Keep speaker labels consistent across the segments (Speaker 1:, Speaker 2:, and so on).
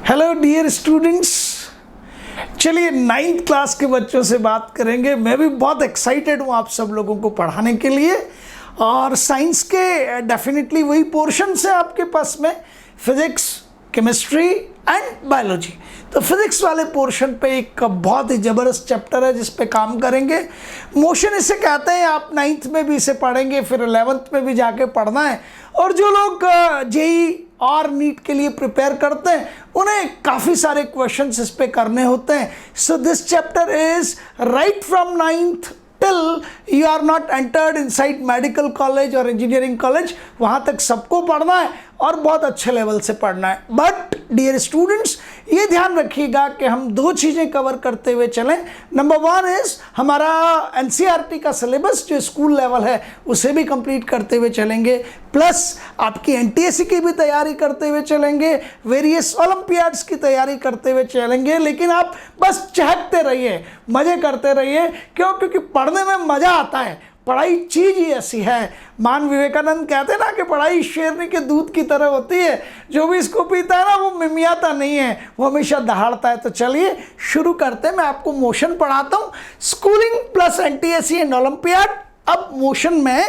Speaker 1: Hello dear students, चलिए 9th class के बच्चों से बात करेंगे। मैं भी बहुत एक्साइटेड हूँ आप सब लोगों को पढ़ाने के लिए। और साइंस के डेफिनेटली वही पोर्शंस हैं आपके पास में, फिजिक्स, केमिस्ट्री एंड बायोलॉजी। तो फिजिक्स वाले पोर्शन पे एक बहुत ही ज़बरदस्त चैप्टर है जिस पे काम करेंगे। मोशन इसे कहते हैं, आप 9th में भी इसे पढ़ेंगे, फिर 11th में भी जाके पढ़ना है। और जो लोग जेई और नीट के लिए प्रिपेयर करते हैं उन्हें काफ़ी सारे क्वेश्चंस इस पे करने होते हैं। So this chapter is right from 9th till you are not entered inside medical college और इंजीनियरिंग कॉलेज, वहाँ तक सबको पढ़ना है और बहुत अच्छे लेवल से पढ़ना है। बट डियर स्टूडेंट्स, ये ध्यान रखिएगा कि हम दो चीज़ें कवर करते हुए चलें। नंबर 1 इज़ हमारा एनसीईआरटी का सिलेबस जो स्कूल लेवल है उसे भी कंप्लीट करते हुए चलेंगे, प्लस आपकी एनटीएससी की भी तैयारी करते हुए चलेंगे, वेरियस ओलंपियाड्स की तैयारी करते हुए चलेंगे। लेकिन आप बस चहकते रहिए, मज़े करते रहिए। क्यों? क्योंकि पढ़ने में मज़ा आता है। पढ़ाई चीज़ ही ऐसी है। मान विवेकानंद कहते हैं ना कि पढ़ाई शेरनी के दूध की तरह होती है, जो भी इसको पीता है ना वो मिमियाता नहीं है, वो हमेशा दहाड़ता है। तो चलिए शुरू करते हैं। मैं आपको मोशन पढ़ाता हूँ, schooling plus NTSC and olympiad. अब मोशन में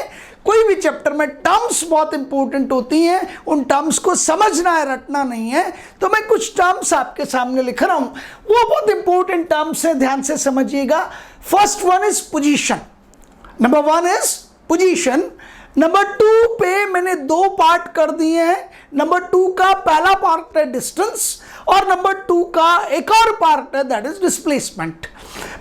Speaker 1: कोई भी चैप्टर में टर्म्स बहुत इंपॉर्टेंट होती हैं, उन टर्म्स को समझना है, रटना नहीं है। तो मैं कुछ टर्म्स आपके सामने लिख रहा हूँ, वो बहुत इंपॉर्टेंट टर्म्स हैं, ध्यान से समझिएगा। First one is position. Number 1 is position. Number 2 पे मैंने 2 पार्ट कर दिए हैं। नंबर 2 का पहला पार्ट है डिस्टेंस और नंबर 2 का एक और पार्ट है, दैट इज डिस्प्लेसमेंट।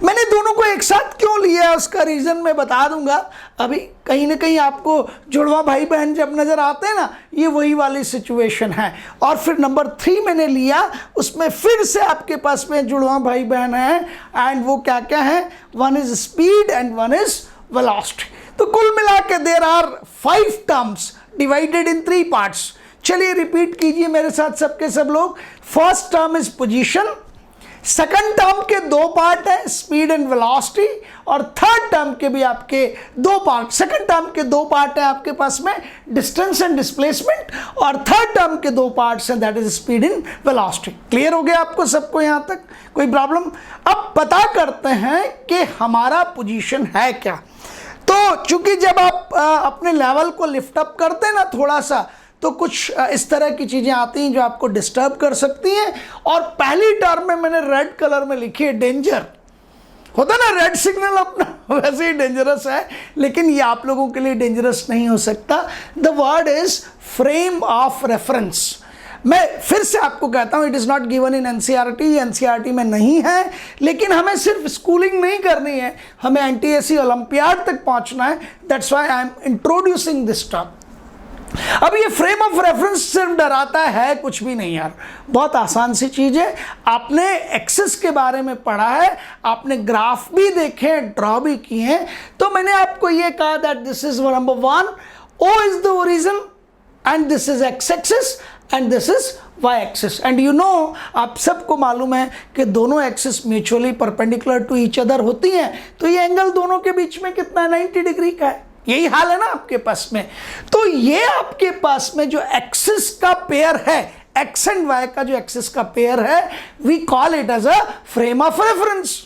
Speaker 1: मैंने दोनों को एक साथ क्यों लिया है उसका रीजन मैं बता दूंगा। अभी कहीं ना कहीं आपको जुड़वा भाई बहन जब नजर आते हैं ना, ये वही वाली सिचुएशन है। और फिर नंबर 3 मैंने लिया, उसमें फिर से आपके पास में जुड़वा भाई बहन है, एंड वो क्या क्या है, 1 is speed and 1 is velocity. तो कुल मिला के there are 5 terms divided in 3 parts. चलिए रिपीट कीजिए मेरे साथ सबके सब लोग। First term is position, second term के 2 पार्ट है, स्पीड एंड वेलोसिटी, और थर्ड टर्म के भी आपके 2 पार्ट, सेकंड टर्म के 2 पार्ट है आपके पास में, डिस्टेंस एंड डिस्प्लेसमेंट, और थर्ड टर्म के 2 पार्ट्स हैं, that is speed and velocity. Clear हो गया आपको सबको यहाँ तक? कोई प्रॉब्लम? अब पता करते हैं कि हमारा पोजीशन है क्या। तो चूंकि जब आप अपने लेवल को लिफ्ट अप करते हैं ना थोड़ा सा, तो कुछ इस तरह की चीज़ें आती हैं जो आपको डिस्टर्ब कर सकती हैं। और पहली टर्म में मैंने रेड कलर में लिखी है डेंजर। होता ना रेड सिग्नल अपना, वैसे ही डेंजरस है, लेकिन ये आप लोगों के लिए डेंजरस नहीं हो सकता। The word is frame of reference. मैं फिर से आपको कहता हूँ, it is not given in NCERT, NCERT में नहीं है। लेकिन हमें सिर्फ स्कूलिंग नहीं करनी है, हमें एनटीएससी ओलंपियाड तक पहुँचना है। That's why I am introducing this term. अब ये फ्रेम ऑफ रेफरेंस सिर्फ डराता है, कुछ भी नहीं यार, बहुत आसान सी चीज़ है। आपने एक्सिस के बारे में पढ़ा है, आपने ग्राफ भी देखे, ड्रॉ भी किए हैं। तो मैंने आपको ये कहा that this is number 1, O is the origin and this is x axis and this is y axis. And you know, आप सबको मालूम है कि दोनों axis mutually perpendicular to each other होती हैं। तो ये एंगल दोनों के बीच में कितना है, 90 डिग्री का है। यही हाल है ना आपके पास में। तो ये आपके पास में जो एक्सिस का पेयर है, एक्स एंड वाई का जो एक्सिस का पेयर है, we call it as a frame of reference.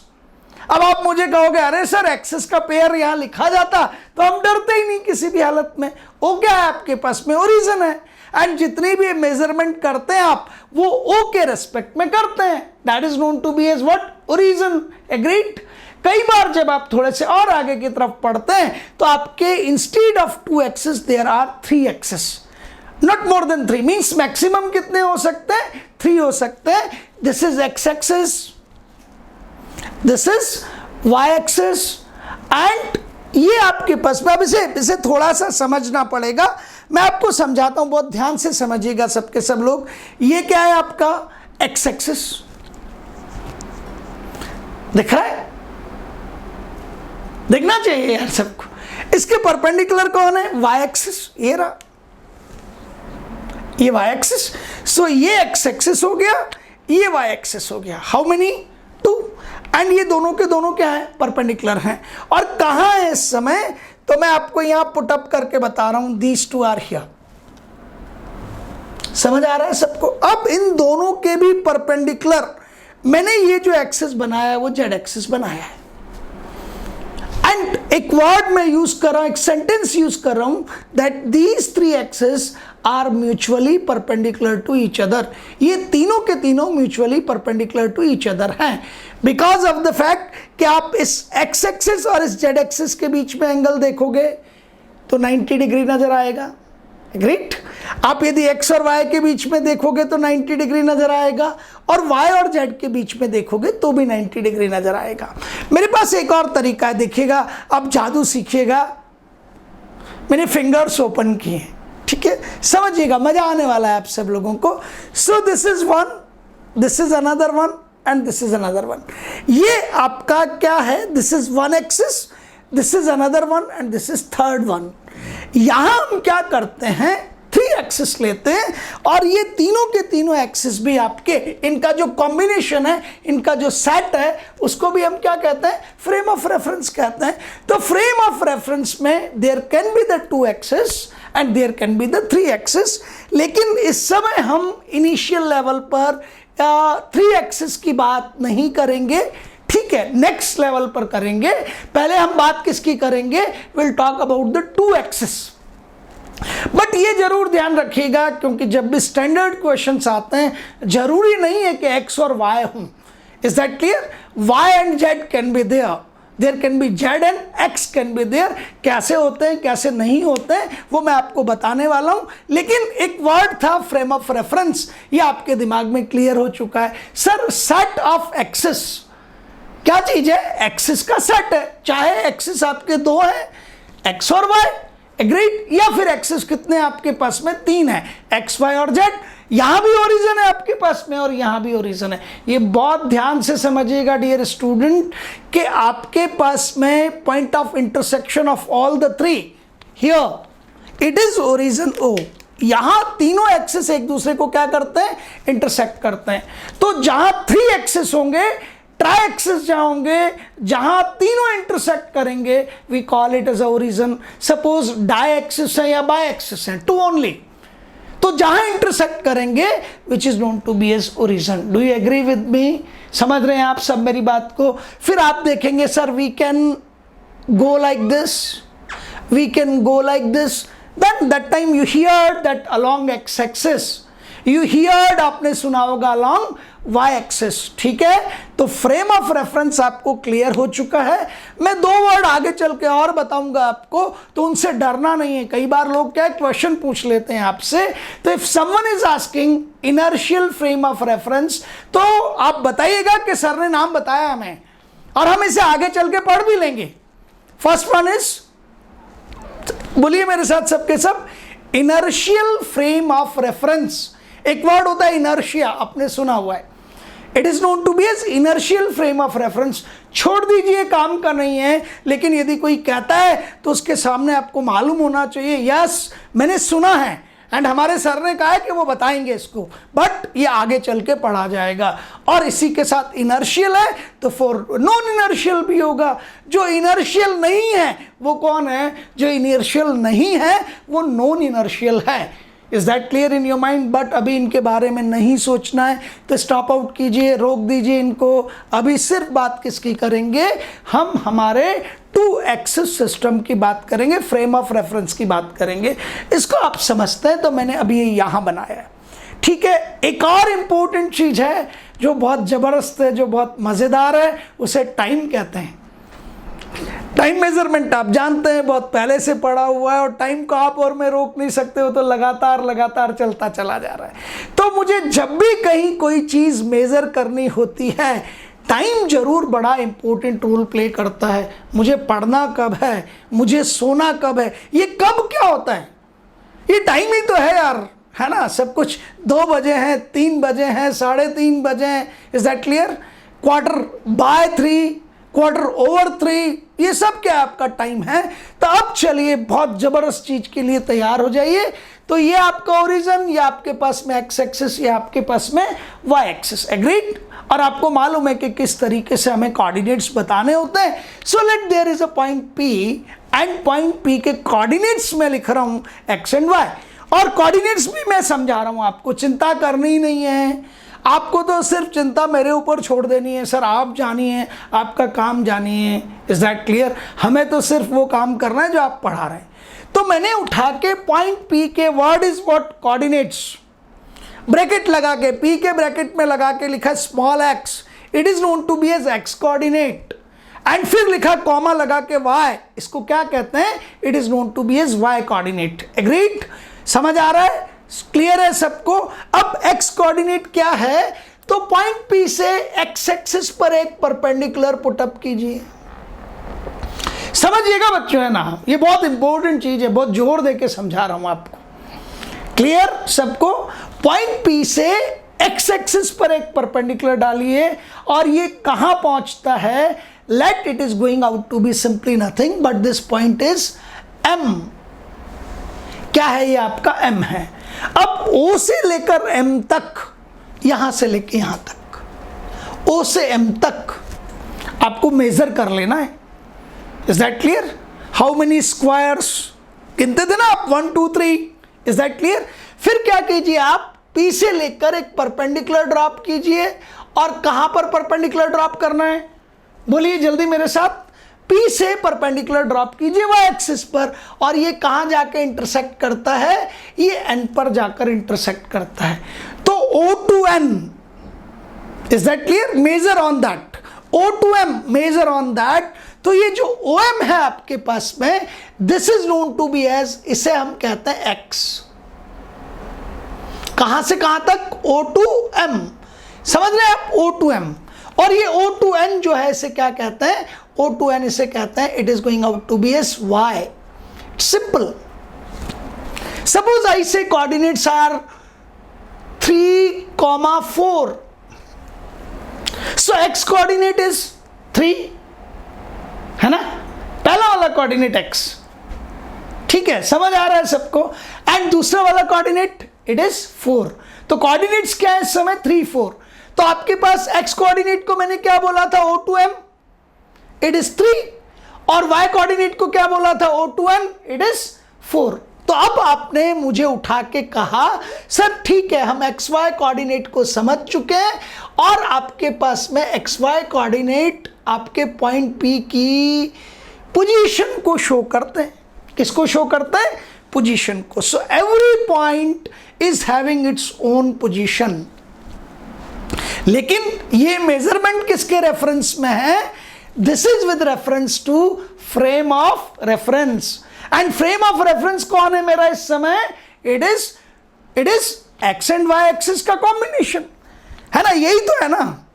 Speaker 1: अब आप मुझे कहोगे अरे सर एक्सिस का पेयर यहां लिखा जाता तो हम डरते ही नहीं किसी भी हालत में। वो क्या है आपके पास में, ओरिजिन है। एंड जितनी भी मेजरमेंट करते हैं आप, वो ओ के रेस्पेक्ट में करते हैं, that is known to be as what, origin. Agreed? कई बार जब आप थोड़े से और आगे की तरफ पढ़ते हैं तो आपके instead of 2 axis there are 3 axis, not more than 3। Means maximum कितने हो सकते हैं, 3 हो सकते हैं। This is x axis, this is y axis, and ये आपके पास में। अब इसे थोड़ा सा समझना पड़ेगा, मैं आपको समझाता हूं, बहुत ध्यान से समझिएगा सबके सब लोग। ये क्या है आपका एक्स एक्सिस, दिख रहा है? देखना चाहिए यार सबको। इसके परपेंडिकुलर कौन है, वाई एक्सिस, ये रहा, ये वाई एक्सिस। सो ये एक्स एक्सिस हो गया, ये वाई एक्सिस हो गया। How many, 2। एंड ये दोनों के दोनों क्या है, परपेंडिकुलर हैं। और कहाँ है इस समय, तो मैं आपको यहां पुटअप करके बता रहा हूं, दीज 2 आर हियर। समझ आ रहा है सबको? अब इन दोनों के भी परपेंडिकुलर मैंने ये जो एक्सिस बनाया है वो जेड एक्सिस बनाया है। एंड एक वर्ड मैं यूज कर रहा हूं, एक सेंटेंस यूज कर रहा हूं, that these three axis are mutually perpendicular to each other. ये तीनों के तीनों mutually perpendicular to each other हैं, बिकॉज ऑफ द फैक्ट कि आप इस एक्स एक्सिस और इस जेड एक्सिस के बीच में एंगल देखोगे तो 90 डिग्री नजर आएगा। ग्रेट। आप यदि x और y के बीच में देखोगे तो 90 डिग्री नजर आएगा, और y और z के बीच में देखोगे तो भी 90 डिग्री नजर आएगा। मेरे पास एक और तरीका है, देखिएगा, आप जादू सीखिएगा। मैंने फिंगर्स ओपन किए, ठीक है, समझिएगा, मजा आने वाला है आप सब लोगों को। सो this is one, this is another one and this is another one. ये आपका क्या है? This is one axis, this is another one and this is third one. यहां हम क्या करते हैं, 3 एक्सिस लेते हैं, और ये तीनों के तीनों एक्सिस भी आपके, इनका जो कॉम्बिनेशन है, इनका जो सेट है, उसको भी हम क्या कहते हैं? फ्रेम ऑफ रेफरेंस कहते हैं। तो फ्रेम ऑफ रेफरेंस में there can be the 2 axis and there can be the 3 axis. लेकिन इस समय हम इनिशियल लेवल पर 3 एक्सिस की बात नहीं करेंगे, ठीक है, नेक्स्ट लेवल पर करेंगे। पहले हम बात किसकी करेंगे? Will talk about the 2 axis. But ये जरूर ध्यान रखिएगा, क्योंकि जब भी स्टैंडर्ड क्वेश्चंस आते हैं, जरूरी नहीं है कि x और y हों। Is that clear? y and z can be there, there can be z and x can be there. कैसे होते हैं, कैसे नहीं होते हैं, वो मैं आपको बताने वाला हूं। लेकिन एक वर्ड था फ्रेम ऑफ रेफरेंस, ये आपके दिमाग में क्लियर हो चुका है। सर, सेट ऑफ एक्सिस क्या चीज है? एक्सिस का सेट है, चाहे एक्सिस आपके 2 है, एक्स और वाई, एग्रीड, या फिर एक्सिस कितने आपके पास में? 3 है, एक्स वाई और जेड। यहां भी ओरिजिन है आपके पास में और यहां भी ओरिजिन है। ये बहुत ध्यान से समझिएगा डियर स्टूडेंट, कि आपके पास में point of intersection of all the 3 here it is origin O. यहां तीनों एक्सिस एक दूसरे को क्या करते हैं? इंटरसेक्ट करते हैं। तो जहां 3 एक्सिस होंगे, ट्राई एक्सिस जहां होंगे, जहां तीनों इंटरसेक्ट करेंगे, we call it as origin. Suppose डाई एक्सिस है या बाई एक्सिस है, 2 ओनली, तो जहां इंटरसेक्ट करेंगे which is known to be as origin. Do you agree with me? समझ रहे हैं आप सब मेरी बात को? फिर आप देखेंगे, sir we can go like this, we can go like this, then that time you hear that along x axis, you heard, आपने सुना होगा अलोंग y एक्सिस, ठीक है। तो फ्रेम ऑफ रेफरेंस आपको क्लियर हो चुका है। मैं 2 वर्ड आगे चल के और बताऊंगा आपको, तो उनसे डरना नहीं है। कई बार लोग क्या क्वेश्चन पूछ लेते हैं आपसे, तो if someone is asking inertial frame of reference, तो आप बताइएगा कि सर ने नाम बताया हमें, और हम इसे आगे चल के पढ़ भी लेंगे। फर्स्ट वन इज, बोलिए मेरे साथ सबके सब, इनर्शियल फ्रेम ऑफ रेफरेंस। एक वर्ड होता है इनर्शिया, आपने सुना हुआ है। It is known to be as inertial frame of reference. छोड़ दीजिए, काम का नहीं है, लेकिन यदि कोई कहता है तो उसके सामने आपको मालूम होना चाहिए, यस मैंने सुना है एंड हमारे सर ने कहा है कि वो बताएंगे इसको, बट ये आगे चल के पढ़ा जाएगा। और इसी के साथ इनर्शियल है तो फॉर नॉन इनर्शियल भी होगा। जो इनर्शियल नहीं है वो कौन है? जो इनर्शियल नहीं है वो नॉन इनर्शियल है। Is that clear in your mind? But अभी इनके बारे में नहीं सोचना है, तो स्टॉप आउट कीजिए, रोक दीजिए इनको। अभी सिर्फ बात किसकी करेंगे? हम हमारे 2 एक्सिस सिस्टम की बात करेंगे, फ्रेम ऑफ रेफरेंस की बात करेंगे। इसको आप समझते हैं तो मैंने अभी ये यहाँ बनाया है, ठीक है। एक और इम्पोर्टेंट चीज है जो बहुत जबरदस्त है, जो बहुत मजेदार है, उसे टाइम कहते हैं। टाइम मेजरमेंट आप जानते हैं, बहुत पहले से पढ़ा हुआ है, और टाइम को आप और मैं रोक नहीं सकते हो, तो लगातार चलता चला जा रहा है। तो मुझे जब भी कहीं कोई चीज मेजर करनी होती है, टाइम जरूर बड़ा इंपॉर्टेंट रोल प्ले करता है। मुझे पढ़ना कब है, मुझे सोना कब है, ये कब क्या होता है? ये टाइम ही तो है यार, है ना। सब कुछ 2 बजे हैं, 3 बजे हैं, 3:30 बजे हैं। Is that clear? 3:15, 3:15, ये सब क्या आपका टाइम है। तो अब चलिए बहुत जबरदस्त चीज के लिए तैयार हो जाइए। तो ये आपका ओरिजिन, ये आपके पास में एक्स एक्सिस, ये आपके पास में वाई एक्सिस, एग्रीड। और आपको मालूम है कि किस तरीके से हमें कोऑर्डिनेट्स बताने होते हैं। So let there is a point P, and point P के कोऑर्डिनेट्स में लिख रहा हूं एक्स एंड वाई, और कोऑर्डिनेट्स भी मैं समझा रहा हूं आपको, चिंता करनी ही नहीं है आपको, तो सिर्फ चिंता मेरे ऊपर छोड़ देनी है। सर आप जानिए, आपका काम जानिए, इज दैट क्लियर? हमें तो सिर्फ वो काम करना है जो आप पढ़ा रहे हैं। तो मैंने उठा के पॉइंट पी के word is what coordinates, bracket लगा के, पी के ब्रैकेट में लगा के लिखा small x, it is known to be as x coordinate, and फिर लिखा कॉमा लगा के वाई, इसको क्या कहते हैं? It is known to be as y coordinate. Agreed? समझ आ रहा है? क्लियर है सबको? अब एक्स कोऑर्डिनेट क्या है? तो पॉइंट पी से एक्स एक्सिस पर एक परपेंडिकुलर पुटअप कीजिए। समझिएगा बच्चों, है ना, ये बहुत इंपॉर्टेंट चीज है, बहुत जोर देके समझा रहा हूं आपको। क्लियर सबको? पॉइंट पी से एक्स एक्सिस पर एक परपेंडिकुलर डालिए और ये कहां पहुंचता है? Let it is going out to be simply nothing but this point is M. क्या है ये? आपका एम है। अब ओ से लेकर एम तक, यहां से लेकर यहां तक, ओ से एम तक आपको मेजर कर लेना है। Is that clear? How many squares गिनते थे ना आप? 1 2 3। Is that clear? फिर क्या कीजिए आप? पी से लेकर एक परपेंडिकुलर ड्रॉप कीजिए। और कहां पर परपेंडिकुलर ड्रॉप करना है? बोलिए जल्दी मेरे साथ। पी से परपेंडिकुलर ड्रॉप कीजिए वाई एक्सिस पर, और ये कहां जाके इंटरसेक्ट करता है? ये एन पर जाकर इंटरसेक्ट करता है। तो O to N, is that clear? Measure on that. O to M, measure on that. तो ये जो OM है आपके पास में, this is known to be as, इसे हम कहते हैं X। कहां से कहां तक? O to M। समझ रहे हैं आप? O to M। और ये O to N जो है इसे क्या कहते हैं? O to N इसे कहते हैं it is going out to be S Y। Simple. Suppose I say coordinates are 3,4, so X coordinate is 3, है ना? पहला वाला कोऑर्डिनेट X, ठीक है, समझ आ रहा है सबको? एंड दूसरा वाला कोऑर्डिनेट इट इज 4। तो कोऑर्डिनेट्स क्या है इस समय? 3 4। तो आपके पास X कोऑर्डिनेट को मैंने क्या बोला था? O to M, it is 3, और Y कोऑर्डिनेट को क्या बोला था? O to N, it is 4। तो अब आपने मुझे उठा के कहा सर ठीक है, हम XY कोऑर्डिनेट को समझ चुके हैं, और आपके पास में XY कोऑर्डिनेट आपके पॉइंट P की पोजीशन को शो करते हैं। किसको शो करते हैं? पोजीशन को। So every point is having its own position. लेकिन ये मेजरमेंट किसके रेफरेंस में है? This is with reference to frame of reference. And frame of reference कौन है मेरा इस समय? It is x and y axis का कॉम्बिनेशन, है ना? यही तो है ना?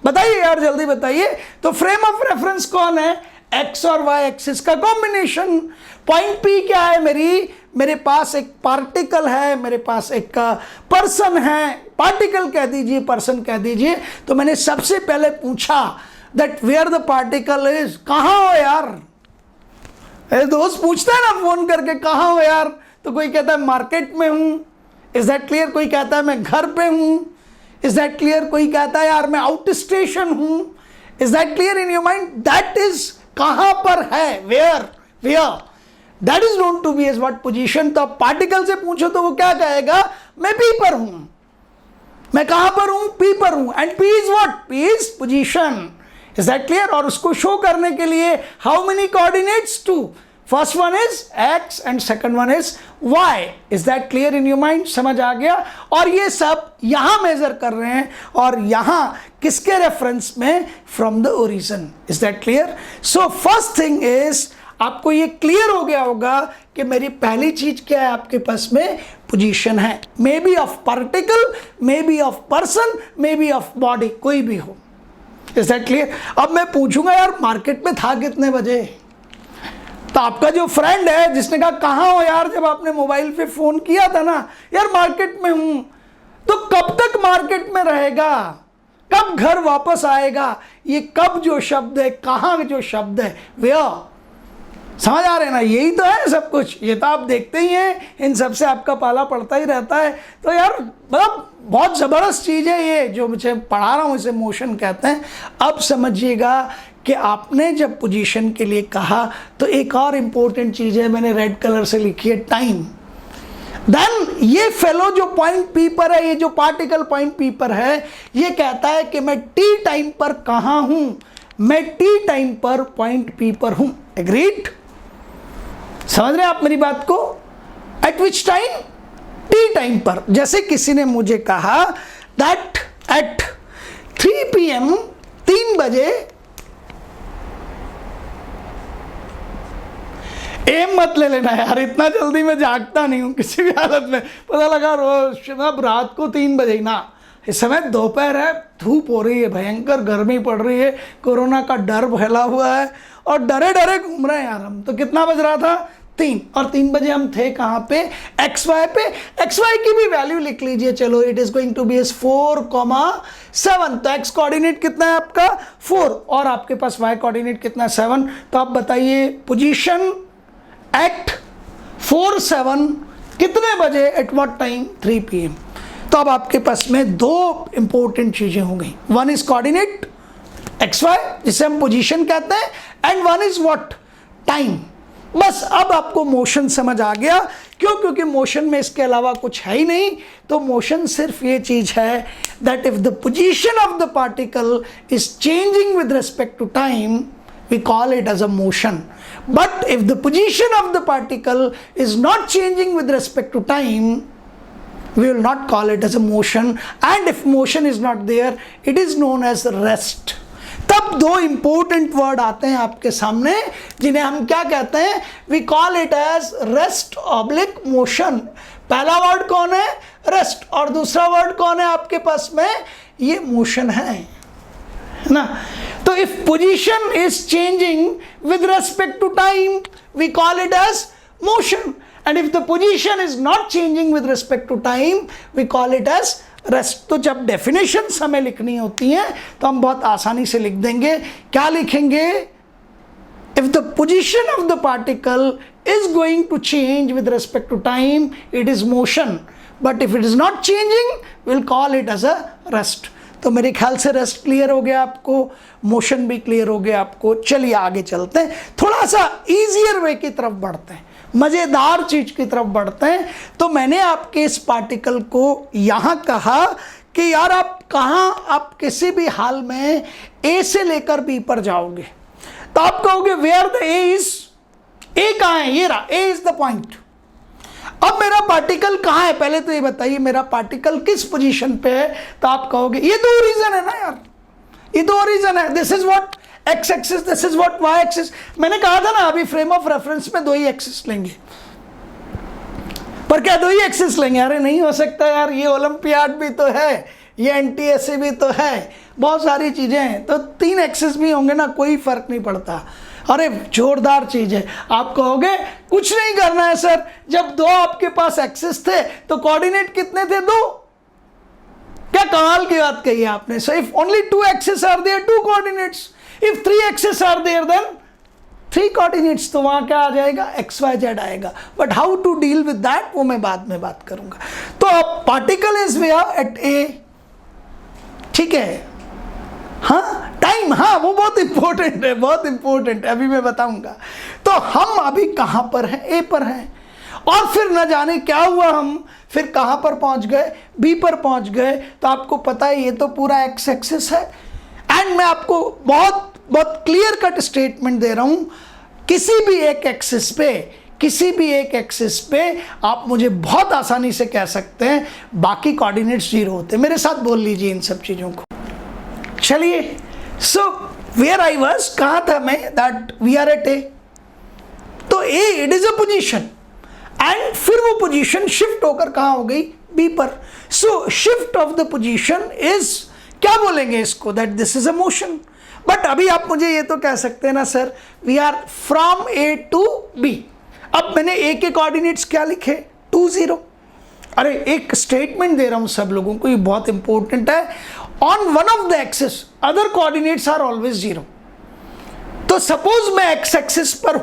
Speaker 1: बताइए यार, जल्दी बताइए। तो फ्रेम ऑफ रेफरेंस कौन है? एक्स और वाई एक्सिस का कॉम्बिनेशन। पॉइंट पी क्या है? मेरे पास एक पार्टिकल है, मेरे पास एक पर्सन है, पार्टिकल कह दीजिए, पर्सन कह दीजिए। तो मैंने सबसे पहले पूछा that where the particle is. कहाँ हो यार? दोस्त पूछता है ना फोन करके, कहाँ हो यार? तो कोई कहता है मार्केट में हूं, इज दैट क्लियर? कोई कहता है मैं घर पे हूं, इज दैट क्लियर? कोई कहता है यार मैं आउट स्टेशन हूं, is that clear in your mind? That is कहां पर है, where that is known to be as what? Position. तो आप पार्टिकल से पूछो तो वो क्या कहेगा? मैं पी पर हूं। मैं कहां पर हूं? पी पर हूं। And P is what? P is position. Is that clear? और उसको शो करने के लिए how many coordinates? 2। First one is x and second one is y। Is that clear in your mind? समझ आ गया? और ये सब यहां मेजर कर रहे हैं, और यहां किसके रेफरेंस में? From the origin. Is that clear? So first thing is, आपको ये क्लियर हो गया होगा कि मेरी पहली चीज क्या है आपके पास में? पोजीशन है। May be of particle, may be of person, may be of body, कोई भी हो। Is that clear? अब मैं पूछूंगा यार मार्केट में था कितने बजे? तो आपका जो फ्रेंड है जिसने कहा कहाँ हो यार, जब आपने मोबाइल पे फोन किया था ना, यार मार्केट में हूं, तो कब तक मार्केट में रहेगा? कब घर वापस आएगा? ये कब जो शब्द है, कहाँ जो शब्द है, वेयर। समझ आ रहे हैं ना? यही तो है सब कुछ। ये तो आप देखते ही हैं, इन सब से आपका पाला पड़ता ही रहता है। तो यार मतलब बहुत ज़बरदस्त चीज़ है ये जो मुझे पढ़ा रहा हूँ, इसे मोशन कहते हैं। अब समझिएगा कि आपने जब पोजीशन के लिए कहा तो एक और इम्पोर्टेंट चीज़ है, मैंने रेड कलर से लिखी है, टाइम। देन ये फेलो जो पॉइंट पी पर है, ये जो पार्टिकल पॉइंट पी पर है, ये कहता है कि मैं टी टाइम पर कहां हूं, मैं टी टाइम पर पॉइंट पी पर हूं। एग्रीड? समझ रहे हैं आप मेरी बात को? Eight which time? T time पर। जैसे किसी ने मुझे कहा दैट एट 3 PM 3 बजे, एम मत ले लेना यार, इतना जल्दी मैं जागता नहीं हूं किसी भी हालत में। पता लगा रोज अब रात को 3 बजे ना, इस समय दोपहर है, धूप हो रही है, भयंकर गर्मी पड़ रही है, कोरोना का डर फैला हुआ है और डरे डरे घूम रहे हैं यार हम। तो कितना बज रहा था? 3। और 3 बजे हम थे कहाँ पे? XY पे। XY की भी वैल्यू लिख लीजिए, चलो it is going to be 4,7। तो x कोऑर्डिनेट कितना है आपका? 4, और आपके पास y कोऑर्डिनेट कितना है? 7। तो आप बताइए पोजीशन एट 4-7 कितने बजे, एट व्हाट टाइम? 3 PM। तो अब आपके पास में 2 इंपॉर्टेंट चीजें हो गई। वन इज कोऑर्डिनेट XY जिसे हम पोजीशन कहते हैं, and one is what? Time. बस अब आपको मोशन समझ आ गया। क्यों? क्योंकि मोशन में इसके अलावा कुछ है ही नहीं। तो मोशन सिर्फ ये चीज है that if the position of the particle is changing with respect to time, we call it as a motion. But if the position of the particle is not changing with respect to time, we will not call it as a motion. And if motion is not there, it is known as rest. तब 2 important word आते हैं आपके सामने जिन्हें हम क्या कहते हैं? We call it as rest oblique motion. पहला वर्ड कौन है? रेस्ट। और दूसरा वर्ड कौन है आपके पास में? ये मोशन है ना। तो if position is changing with respect to time, we call it as motion. And if the position is not changing with respect to time, we call it as rest. तो जब definitions हमें लिखनी होती हैं तो हम बहुत आसानी से लिख देंगे। क्या लिखेंगे? If the position of the particle is going to change with respect to time, it is motion. But if it is not changing, we'll call it as a rest. तो मेरे ख्याल से रेस्ट क्लियर हो गया आपको, motion भी clear हो गया आपको। चलिए आगे चलते हैं, थोड़ा सा इजियर वे की तरफ बढ़ते हैं, मज़ेदार चीज की तरफ बढ़ते हैं। तो मैंने आपके इस पार्टिकल को यहाँ कहा कि यार आप किसी भी हाल में ए से लेकर बी पर जाओगे, तो आप कहोगे वेयर द ए इज, ए कहाँ है? ये रहा, ए इज द पॉइंट। अब मेरा पार्टिकल कहाँ है? पहले तो ये बताइए मेरा पार्टिकल किस पोजीशन पे है? तो आप कहोगे ये 2 रीजन है ना यार, ये 2 रीजन है। This is what x axis, this is what y axis. मैंने कहा था ना अभी फ्रेम ऑफ रेफरेंस में 2 ही एक्सिस लेंगे, पर क्या 2 ही एक्सिस लेंगे? अरे नहीं हो सकता यार, ये ओलंपियाड भी तो है, ये NTSA भी तो है, बहुत सारी चीजें हैं, तो 3 एक्सिस भी होंगे ना, कोई फर्क नहीं पड़ता। अरे जोरदार चीज है। आप कहोगे कुछ नहीं करना है सर, जब 2 आपके पास एक्सिस थे तो कोऑर्डिनेट कितने थे? 2। क्या कमाल की बात कही आपने। So if only 2 axis are there, 2 coordinates. If 3 axis are there then 3 coordinates. तो वहां क्या आ जाएगा? XYZ आएगा। But how to deal with that वो मैं बाद में बात करूंगा। तो अब particle is where at A, ठीक है। हाँ टाइम, हाँ वो बहुत इंपॉर्टेंट है, बहुत इंपॉर्टेंट है, अभी मैं बताऊंगा। तो हम अभी कहां पर हैं? ए पर हैं। और फिर न जाने क्या हुआ, हम फिर कहां पर पहुंच गए? बी पर पहुंच गए। तो आपको पता है ये तो पूरा एक्स एक्सिस है। एंड मैं आपको बहुत बहुत क्लियर कट स्टेटमेंट दे रहा हूं, किसी भी एक एक्सिस पे आप मुझे बहुत आसानी से कह सकते हैं बाकी कोऑर्डिनेट्स 0 होते। मेरे साथ बोल लीजिए इन सब चीजों को। चलिए, सो वेयर आई वाज, कहां था मैं? That we are at A. तो A it is a position, and फिर वो पोजीशन शिफ्ट होकर कहां हो गई? बी पर। So shift of the position is, क्या बोलेंगे इसको? That this is a motion. But अभी आप मुझे ये तो कह सकते हैं ना sir we are from A to B. अब मैंने ए के कोऑर्डिनेट्स क्या लिखे? 2 0। अरे एक स्टेटमेंट दे रहा हूं सब लोगों को, ये बहुत इंपॉर्टेंट है। On one of the axis other coordinates are always 0। तो सपोज मैं एक्स एक्सिस पर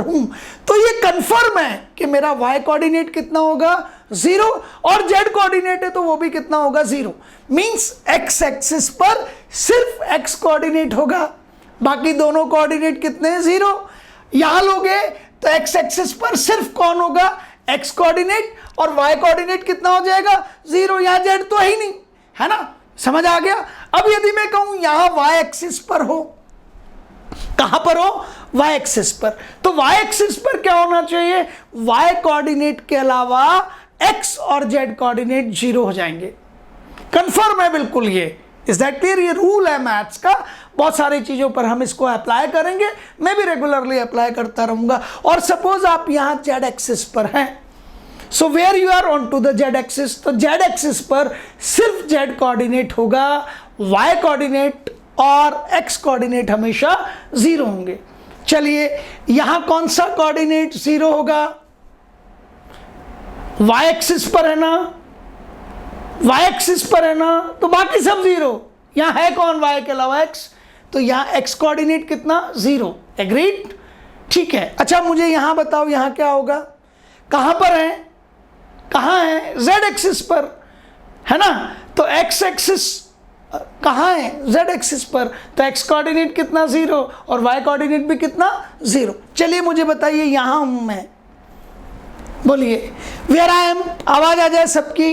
Speaker 1: हूं, तो ये कंफर्म है कि मेरा y कोऑर्डिनेट कितना होगा? 0। और z कोऑर्डिनेट है तो वो भी कितना होगा? 0। मींस x एक्सिस पर सिर्फ x कोऑर्डिनेट होगा, बाकी दोनों कोऑर्डिनेट कितने हैं? 0। यहां लोगे तो एक्स एक्सिस पर सिर्फ कौन होगा, एक्स कोऑर्डिनेट, और वाई कोऑर्डिनेट कितना हो जाएगा, 0। यहां जेड तो है ही नहीं, है ना, समझ आ गया। अब यदि मैं कहूं यहां वाई एक्सिस पर हो, कहां पर हो, वाई एक्सिस पर, तो वाई एक्सिस पर क्या होना चाहिए, वाई कोऑर्डिनेट के अलावा एक्स और जेड कोऑर्डिनेट 0 हो जाएंगे। कंफर्म है बिल्कुल ये, इज दैट क्लियर। ये रूल है मैथ्स का, बहुत सारी चीजों पर हम इसको अप्लाई करेंगे, मैं भी रेगुलरली अप्लाई करता रहूंगा। और सपोज आप यहां जेड एक्सिस पर हैं, so where you are on to the z axis, तो जेड एक्सिस पर सिर्फ जेड कोऑर्डिनेट होगा, वाई कोऑर्डिनेट और एक्स कोऑर्डिनेट हमेशा 0 होंगे। चलिए यहां कौन सा कोऑर्डिनेट 0 होगा, वाई एक्सिस पर है ना, वाई एक्सिस पर है ना, तो बाकी सब 0। यहां है कौन वाई के अलावा एक्स, तो यहां एक्स कोऑर्डिनेट कितना, 0। एग्रीड, ठीक है। अच्छा मुझे यहां बताओ यहां क्या होगा, कहां पर है, कहां है, जेड एक्सिस पर, है ना, तो एक्स एक्सिस कहां है, जेड एक्सिस पर, तो एक्स कोऑर्डिनेट कितना, 0, और वाई कोऑर्डिनेट भी कितना, 0। चलिए मुझे बताइए यहां हूं मैं, बोलिए वेयर आई एम, आवाज आ जाए सबकी,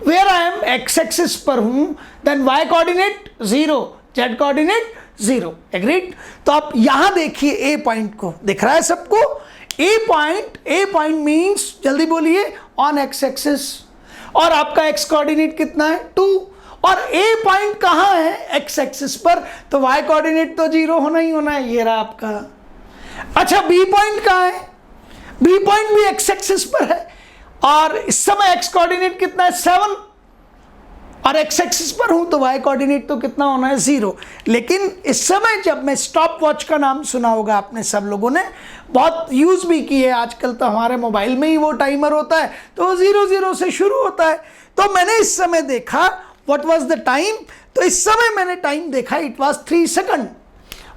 Speaker 1: where I am x axis पर हूं, then y coordinate 0, z coordinate 0। Agreed. तो आप यहां देखिए ए पॉइंट को, दिख रहा है सबको, ए पॉइंट मींस, जल्दी बोलिए, ऑन एक्स एक्सिस, और आपका एक्स कोऑर्डिनेट कितना है, 2, और ए पॉइंट कहां है, एक्स एक्सिस पर, तो वाई कोऑर्डिनेट तो 0 होना ही होना है, ये रहा आपका। अच्छा बी पॉइंट कहां है, बी पॉइंट भी एक्स एक्सिस पर है, और इस समय एक्स कोऑर्डिनेट कितना है, 7, और एक्स एक्सिस पर हूं तो वाई कोऑर्डिनेट तो कितना होना है, 0। लेकिन इस समय जब मैं स्टॉप वॉच का नाम सुना होगा आपने सब लोगों ने, बहुत यूज भी की है, आजकल तो हमारे मोबाइल में ही वो टाइमर होता है, तो 0 से शुरू होता है। तो मैंने इस समय देखा व्हाट वाज द टाइम, तो इस समय मैंने टाइम देखा, it was 3 second.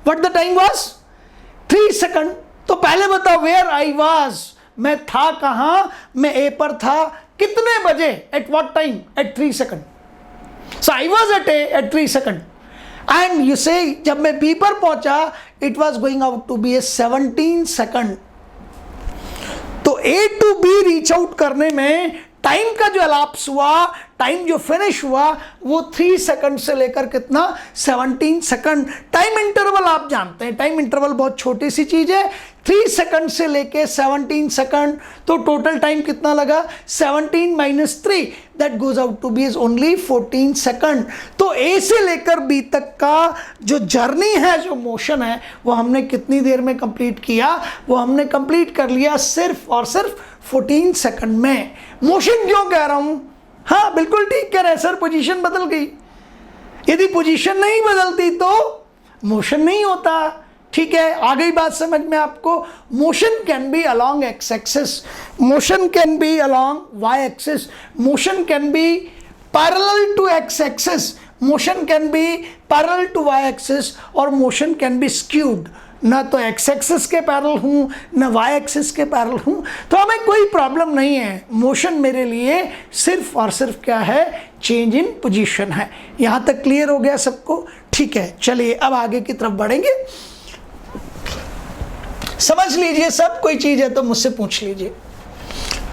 Speaker 1: What the time was, 3 second. तो पहले बताओ वेयर आई वाज, मैं था कहां, मैं ए पर था, कितने बजे, at what time, at 3 second. So I was at A at 3 second, and you say जब मैं बी पर पहुंचा, it was going out to be A 17 second. तो A to B reach out करने में टाइम का जो एलाप्स हुआ, टाइम जो फिनिश हुआ, वो 3 सेकंड से लेकर कितना, 17 सेकंड। टाइम इंटरवल आप जानते हैं, टाइम इंटरवल बहुत छोटी सी चीज है, 3 सेकंड से लेके 17 सेकंड, तो टोटल टाइम कितना लगा, 17 - 3, that goes out to be is only 14 second. तो ए से लेकर बी तक का जो जर्नी है, जो मोशन है, वो हमने कितनी देर में कंप्लीट किया, वो हमने कंप्लीट कर लिया सिर्फ और सिर्फ 14 सेकंड में। मोशन क्यों कह रहा हूं, हाँ बिल्कुल ठीक कह रहे हैं सर, पोजीशन बदल गई। यदि पोजीशन नहीं बदलती तो मोशन नहीं होता, ठीक है, आ गई बात समझ में आपको। Motion can be along x axis, motion can be along y axis, motion can be parallel to x axis, motion can be parallel to y axis, और मोशन कैन बी स्क्यूड, ना तो एक्स एक्सिस के parallel हूं, ना Y axis के parallel हूं, तो हमें कोई प्रॉब्लम नहीं है। मोशन मेरे लिए सिर्फ और सिर्फ क्या है, चेंज इन पोजीशन है। यहां तक क्लियर हो गया सबको, ठीक है। चलिए अब आगे की तरफ बढ़ेंगे, समझ लीजिए, सब कोई चीज है तो मुझसे पूछ लीजिए,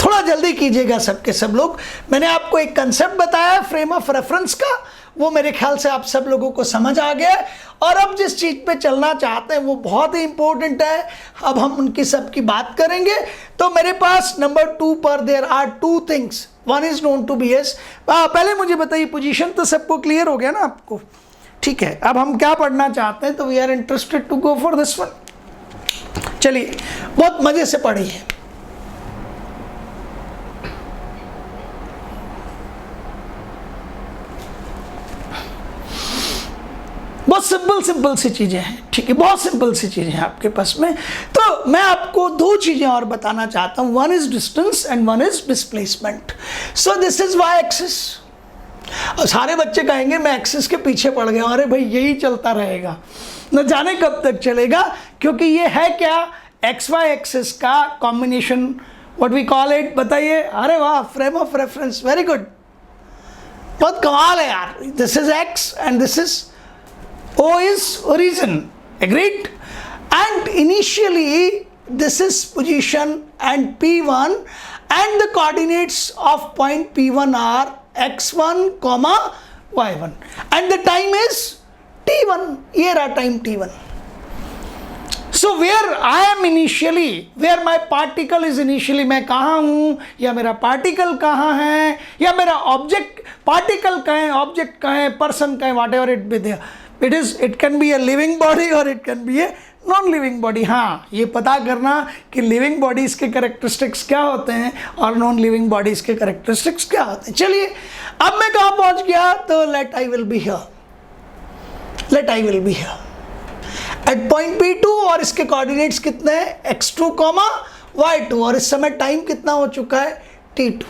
Speaker 1: थोड़ा जल्दी कीजिएगा सबके सब लोग। मैंने आपको एक कंसेप्ट बताया फ्रेम ऑफ रेफरेंस का, वो मेरे ख्याल से आप सब लोगों को समझ आ गया। और अब जिस चीज पे चलना चाहते हैं वो बहुत ही इंपॉर्टेंट है, अब हम उनकी सबकी बात करेंगे। तो मेरे पास नंबर 2 पर there are 2 things, one is known to be S. पहले मुझे बताइए, पोजीशन तो सबको क्लियर हो गया ना आपको, ठीक है। अब हम क्या पढ़ना चाहते हैं, तो we are interested to go for this one. चलिए बहुत मजे से पढ़िए। बहुत सिंपल सी चीजें हैं, ठीक है, बहुत सिंपल सी चीजें हैं आपके पास में। तो मैं आपको 2 चीजें और बताना चाहता हूं, one is distance and one is displacement. So this is y axis. और सारे बच्चे कहेंगे मैं एक्सिस के पीछे पड़ गया, अरे भाई यही चलता रहेगा, न जाने कब तक चलेगा, क्योंकि ये है क्या, एक्स वाई एक्सिस का combination, what we call it, बताइए। अरे वाह, frame of reference, very good, बहुत कमाल है यार। This is x and this is O is origin, agreed? And initially this is position and P1 and the coordinates of point P1 are x1, y1 and the time is t1. ये रहा time t1. So where I am initially, where my particle is initially, मैं कहाँ हूँ या मेरा particle कहाँ है या मेरा object, particle कहाँ है, object कहाँ है, person कहाँ है, whatever it be there. It can be a living body or it can be a non living body. हाँ, ये पता करना कि लिविंग बॉडीज के कैरेक्टरिस्टिक्स क्या होते हैं और नॉन लिविंग बॉडीज के कैरेक्टरिस्टिक्स क्या होते हैं. चलिए अब मैं कहाँ पहुंच गया, तो let I will be here at point P2 और इसके कोऑर्डिनेट्स कितने हैं x2, y2 और इस समय टाइम कितना हो चुका है t2.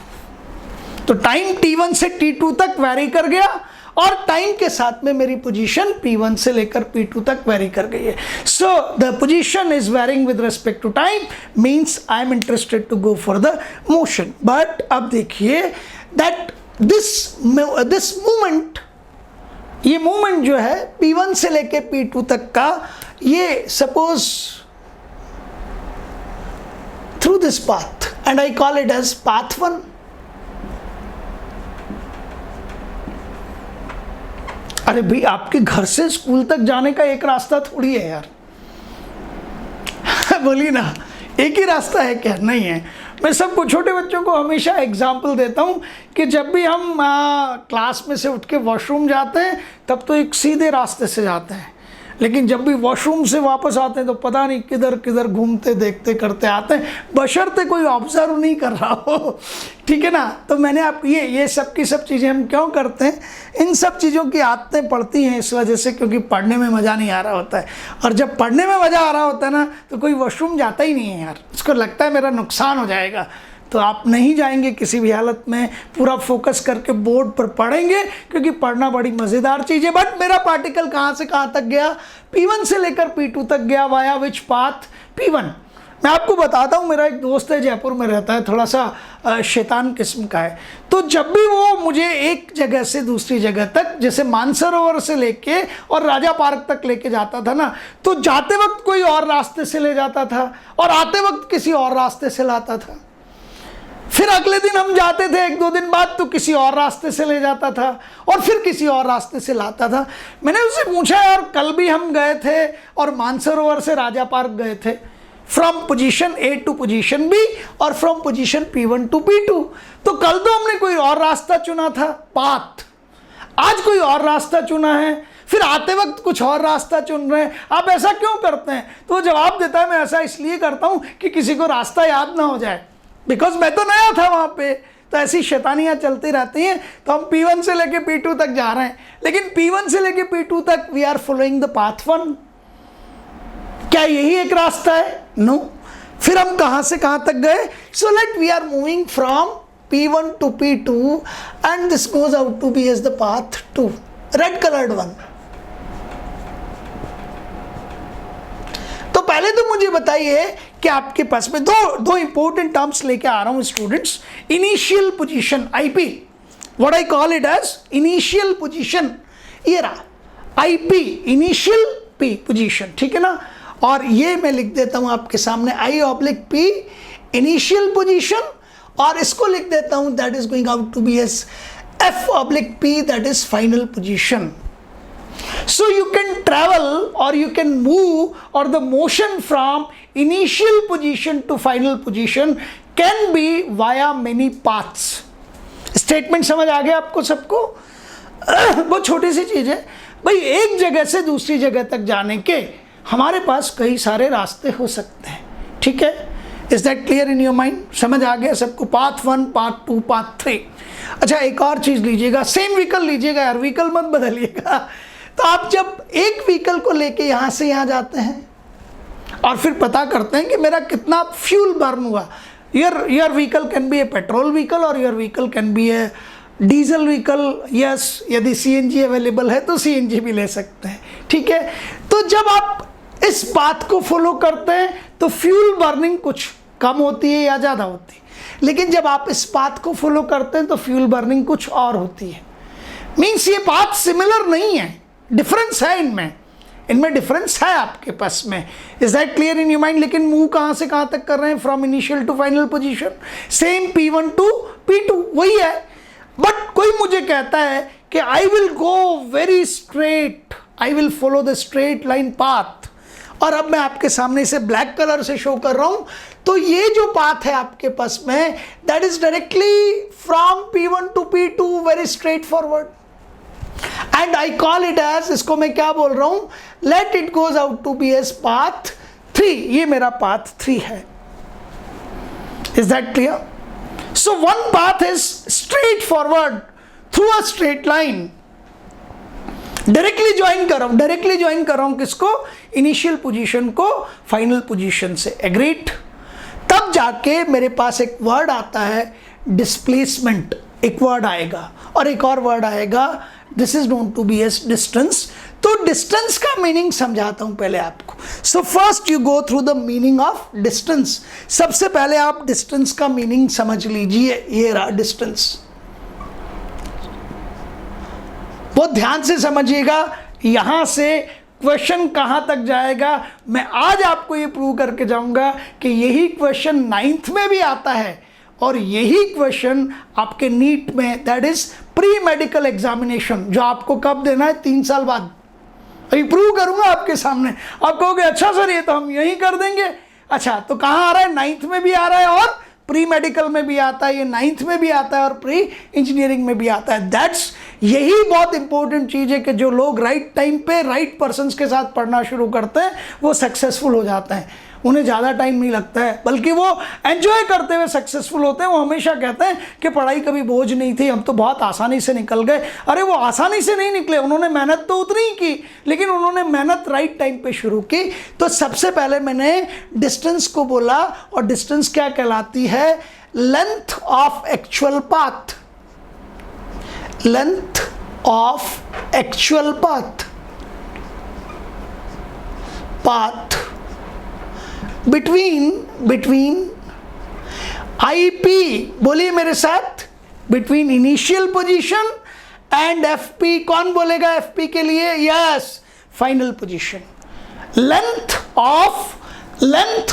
Speaker 1: तो टाइम t1 से t2 तक वैरी कर गया और टाइम के साथ में मेरी पोजीशन P1 से लेकर P2 तक वेरी कर गई है. So the position is varying with respect to time, means I am interested to go for the motion. But अब देखिए दैट दिस मूवमेंट, ये मूवमेंट जो है P1 से लेके P2 तक का, ये suppose through this path and I call it as path 1. अरे भाई, आपके घर से स्कूल तक जाने का एक रास्ता थोड़ी है यार. बोलिए ना, एक ही रास्ता है क्या? नहीं है. मैं सबको, छोटे बच्चों को हमेशा एग्जाम्पल देता हूँ कि जब भी हम क्लास में से उठ के वॉशरूम जाते हैं तब तो एक सीधे रास्ते से जाते हैं, लेकिन जब भी वॉशरूम से वापस आते हैं तो पता नहीं किधर किधर घूमते देखते करते आते हैं, बशर्ते कोई ऑब्जर्व नहीं कर रहा हो. ठीक है ना. तो मैंने आप ये सब की सब चीज़ें हम क्यों करते हैं, इन सब चीज़ों की आदतें पड़ती हैं इस वजह से, क्योंकि पढ़ने में मज़ा नहीं आ रहा होता है. और जब पढ़ने में मज़ा आ रहा होता है ना, तो कोई वॉशरूम जाता ही नहीं है यार. उसको लगता है मेरा नुकसान हो जाएगा, तो आप नहीं जाएंगे किसी भी हालत में. पूरा फोकस करके बोर्ड पर पढ़ेंगे, क्योंकि पढ़ना बड़ी मज़ेदार चीज़ है. बट मेरा पार्टिकल कहाँ से कहाँ तक गया, P1 से लेकर P2 तक गया वाया विच पाथ P1. मैं आपको बताता हूँ, मेरा एक दोस्त है जयपुर में रहता है, थोड़ा सा शैतान किस्म का है. तो जब भी वो मुझे एक जगह से दूसरी जगह तक, जैसे मानसरोवर से लेके और राजा पार्क तक लेके जाता था ना, तो जाते वक्त कोई और रास्ते से ले जाता था और आते वक्त किसी और रास्ते से लाता था. फिर अगले दिन हम जाते थे, 1-2 दिन बाद, तो किसी और रास्ते से ले जाता था और फिर किसी और रास्ते से लाता था. मैंने उससे पूछा, यार कल भी हम गए थे और मानसरोवर से राजा पार्क गए थे, from position A to position B और from position P1 to P2. तो कल तो हमने कोई और रास्ता चुना था, पाथ. आज कोई और रास्ता चुना है, फिर आते वक्त कुछ और रास्ता चुन रहे हैं. आप ऐसा क्यों करते हैं? तो वो जवाब देता है, मैं ऐसा इसलिए करता हूँ कि किसी को रास्ता याद ना हो जाए, बिकॉज मैं तो नया था वहाँ पे. तो ऐसी शैतानियाँ चलती रहती हैं. तो हम P1 से लेके P2 तक जा रहे हैं, लेकिन P1 से लेके P2 तक we are following the path 1. क्या यही एक रास्ता है? नो. फिर हम कहाँ से कहाँ तक गए? So let we are moving from P1 to P2 and this goes out to be as the path 2, red coloured one. तो पहले तो मुझे बताइए कि आपके पास में दो इंपॉर्टेंट टर्म्स लेके आ रहा हूं students. Initial position IP, what I call it as initial position. ये रहा IP, इनिशियल P पोजीशन. ठीक है ना. और ये मैं लिख देता हूं आपके सामने I/P इनिशियल पोजीशन, और इसको लिख देता हूं that is going out to be as F/P, that is final position. So you can travel or you can move, or the motion from initial position to final position can be via many paths. Statement समझ आ गया आपको सबको? बहुत छोटी सी चीज़ है भाई. एक जगह से दूसरी जगह तक जाने के हमारे पास कई सारे रास्ते हो सकते हैं. ठीक है. Is that clear in your mind? समझ आ गया सबको? Path 1, path 2, path 3. अच्छा, एक और चीज़ लीजिएगा, सेम व्हीकल लीजिएगा यार, व्हीकल मत बदलिएगा. तो आप जब एक व्हीकल को लेके यहाँ से यहाँ जाते हैं और फिर पता करते हैं कि मेरा कितना फ्यूल बर्न हुआ. Your vehicle can be a petrol vehicle और your vehicle can be a diesel vehicle. Yes, यदि CNG अवेलेबल है तो CNG भी ले सकते हैं. ठीक है. तो जब आप इस बात को फॉलो करते हैं तो फ्यूल बर्निंग कुछ कम होती है या ज़्यादा होती है, लेकिन जब आप इस बात को फॉलो करते हैं तो फ्यूल बर्निंग कुछ और होती है. मीन्स ये बात सिमिलर नहीं है, डिफरेंस है इनमें. इनमें डिफरेंस है आपके पास में। Is that clear in your mind? लेकिन मूव कहाँ से कहाँ तक कर रहे हैं? From initial to final position, same P1 to P2 वही है। बट कोई मुझे कहता है कि I will go very straight, I will follow the straight line path, और अब मैं आपके सामने इसे ब्लैक कलर से शो कर रहा हूं। तो ये जो पाथ है आपके पास में, that is directly from P1 to P2 very straightforward, and I call it as, इसको मैं क्या बोल रहा हूं, let it goes out to be as path 3। ये मेरा पाथ 3 है। Is that clear? So one path is straightforward through a straight line, directly join कर रहा हूं किसको? इनिशियल पोजीशन को फाइनल पोजीशन से। एग्रीड? तब जाके मेरे पास एक वर्ड आता है डिस्प्लेसमेंट, एक वर्ड आएगा और एक और वर्ड आएगा, this is known to be as distance. तो डिस्टेंस का मीनिंग समझाता हूं पहले आपको। So first you go through the meaning of distance. सबसे पहले आप डिस्टेंस का मीनिंग समझ लीजिए। ये रहा डिस्टेंस, बहुत ध्यान से समझिएगा। यहां से क्वेश्चन कहां तक जाएगा, मैं आज आपको ये प्रूव करके जाऊंगा कि यही क्वेश्चन 9th में भी आता है, और यही क्वेश्चन आपके नीट में, that is pre medical examination, जो आपको कब देना है? 3 साल बाद। अभी प्रूव करूंगा आपके सामने। आप कहोगे अच्छा सर ये तो हम यही कर देंगे। अच्छा, तो कहां आ रहा है? 9th में भी आ रहा है और प्री मेडिकल में भी आता है, ये 9th में भी आता है और प्री इंजीनियरिंग में भी आता है। दैट्स, यही बहुत इंपॉर्टेंट चीज़ है कि जो लोग राइट टाइम पे राइट पर्सन्स के साथ पढ़ना शुरू करते हैं वो सक्सेसफुल हो जाते हैं। उन्हें ज़्यादा टाइम नहीं लगता है, बल्कि वो एंजॉय करते हुए सक्सेसफुल होते हैं। वो हमेशा कहते हैं कि पढ़ाई कभी बोझ नहीं थी, हम तो बहुत आसानी से निकल गए। अरे वो आसानी से नहीं निकले, उन्होंने मेहनत तो उतनी ही की, लेकिन उन्होंने मेहनत राइट टाइम पे शुरू की। तो सबसे पहले मैंने डिस्टेंस को बोला, और डिस्टेंस क्या कहलाती है? Length of actual path, length of actual path, path between IP, बोलिए मेरे साथ, between initial position and FP। कौन बोलेगा FP के लिए? Yes, final position. Length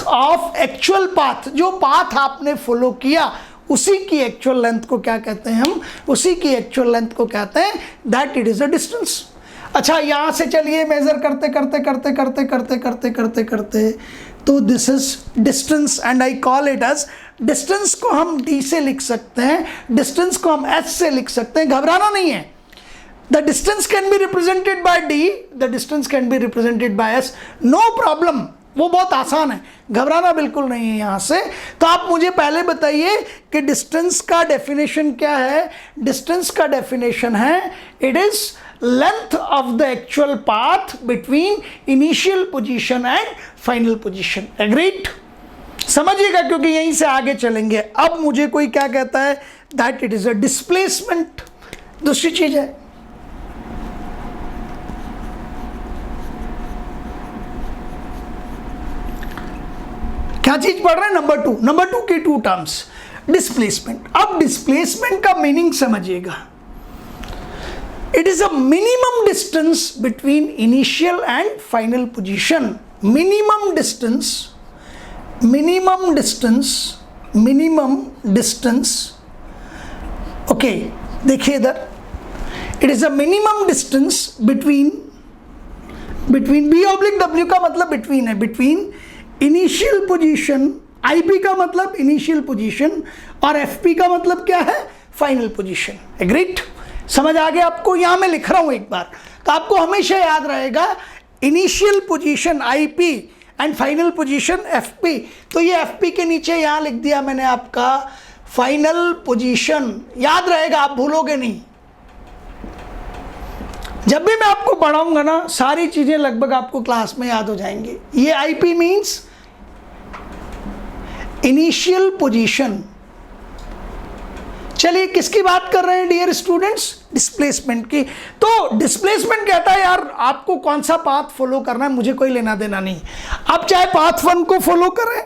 Speaker 1: of actual path, जो पाथ आपने फॉलो किया उसी की एक्चुअल लेंथ को क्या कहते हैं? हम उसी की एक्चुअल लेंथ को कहते हैं that it is a distance. अच्छा, यहां से चलिए मेजर करते करते करते करते करते करते करते करते तो this is distance, and I call it as distance. को हम D से लिख सकते हैं, डिस्टेंस को हम S से लिख सकते हैं, घबराना नहीं है। The distance can be represented by D, the distance can be represented by S, no problem, वो बहुत आसान है, घबराना बिल्कुल नहीं है यहाँ से। तो आप मुझे पहले बताइए कि डिस्टेंस का डेफिनेशन क्या है? डिस्टेंस का डेफिनेशन है, it is length of the actual path between initial position and final position. Agreed? समझिएगा, क्योंकि यहीं से आगे चलेंगे। अब मुझे कोई क्या कहता है? That it is a displacement. दूसरी चीज है, क्या चीज पढ़ रहे हैं? नंबर टू की 2 टर्म्स, डिस्प्लेसमेंट। अब डिस्प्लेसमेंट का मीनिंग समझिएगा। It is a minimum distance between initial and final position. Minimum distance. Okay, देखिए इधर, it is a minimum distance between B/W का मतलब between है, between initial position, IP का मतलब initial position, और FP का मतलब क्या है? final position. Agreed? समझ आ गया आपको? यहां मैं लिख रहा हूं एक बार, तो आपको हमेशा याद रहेगा initial position IP and final position FP। तो ये FP के नीचे यहां लिख दिया मैंने आपका फाइनल पोजीशन, याद रहेगा, आप भूलोगे नहीं। जब भी मैं आपको पढ़ाऊंगा ना, सारी चीजें लगभग आपको क्लास में याद हो जाएंगी। ये IP मींस इनिशियल पोजीशन। चलिए, किसकी बात कर रहे हैं डियर स्टूडेंट्स? डिस्प्लेसमेंट की। तो डिस्प्लेसमेंट कहता है यार आपको कौन सा पाथ फॉलो करना है, मुझे कोई लेना देना नहीं। आप चाहे पाथ 1 को फॉलो करें,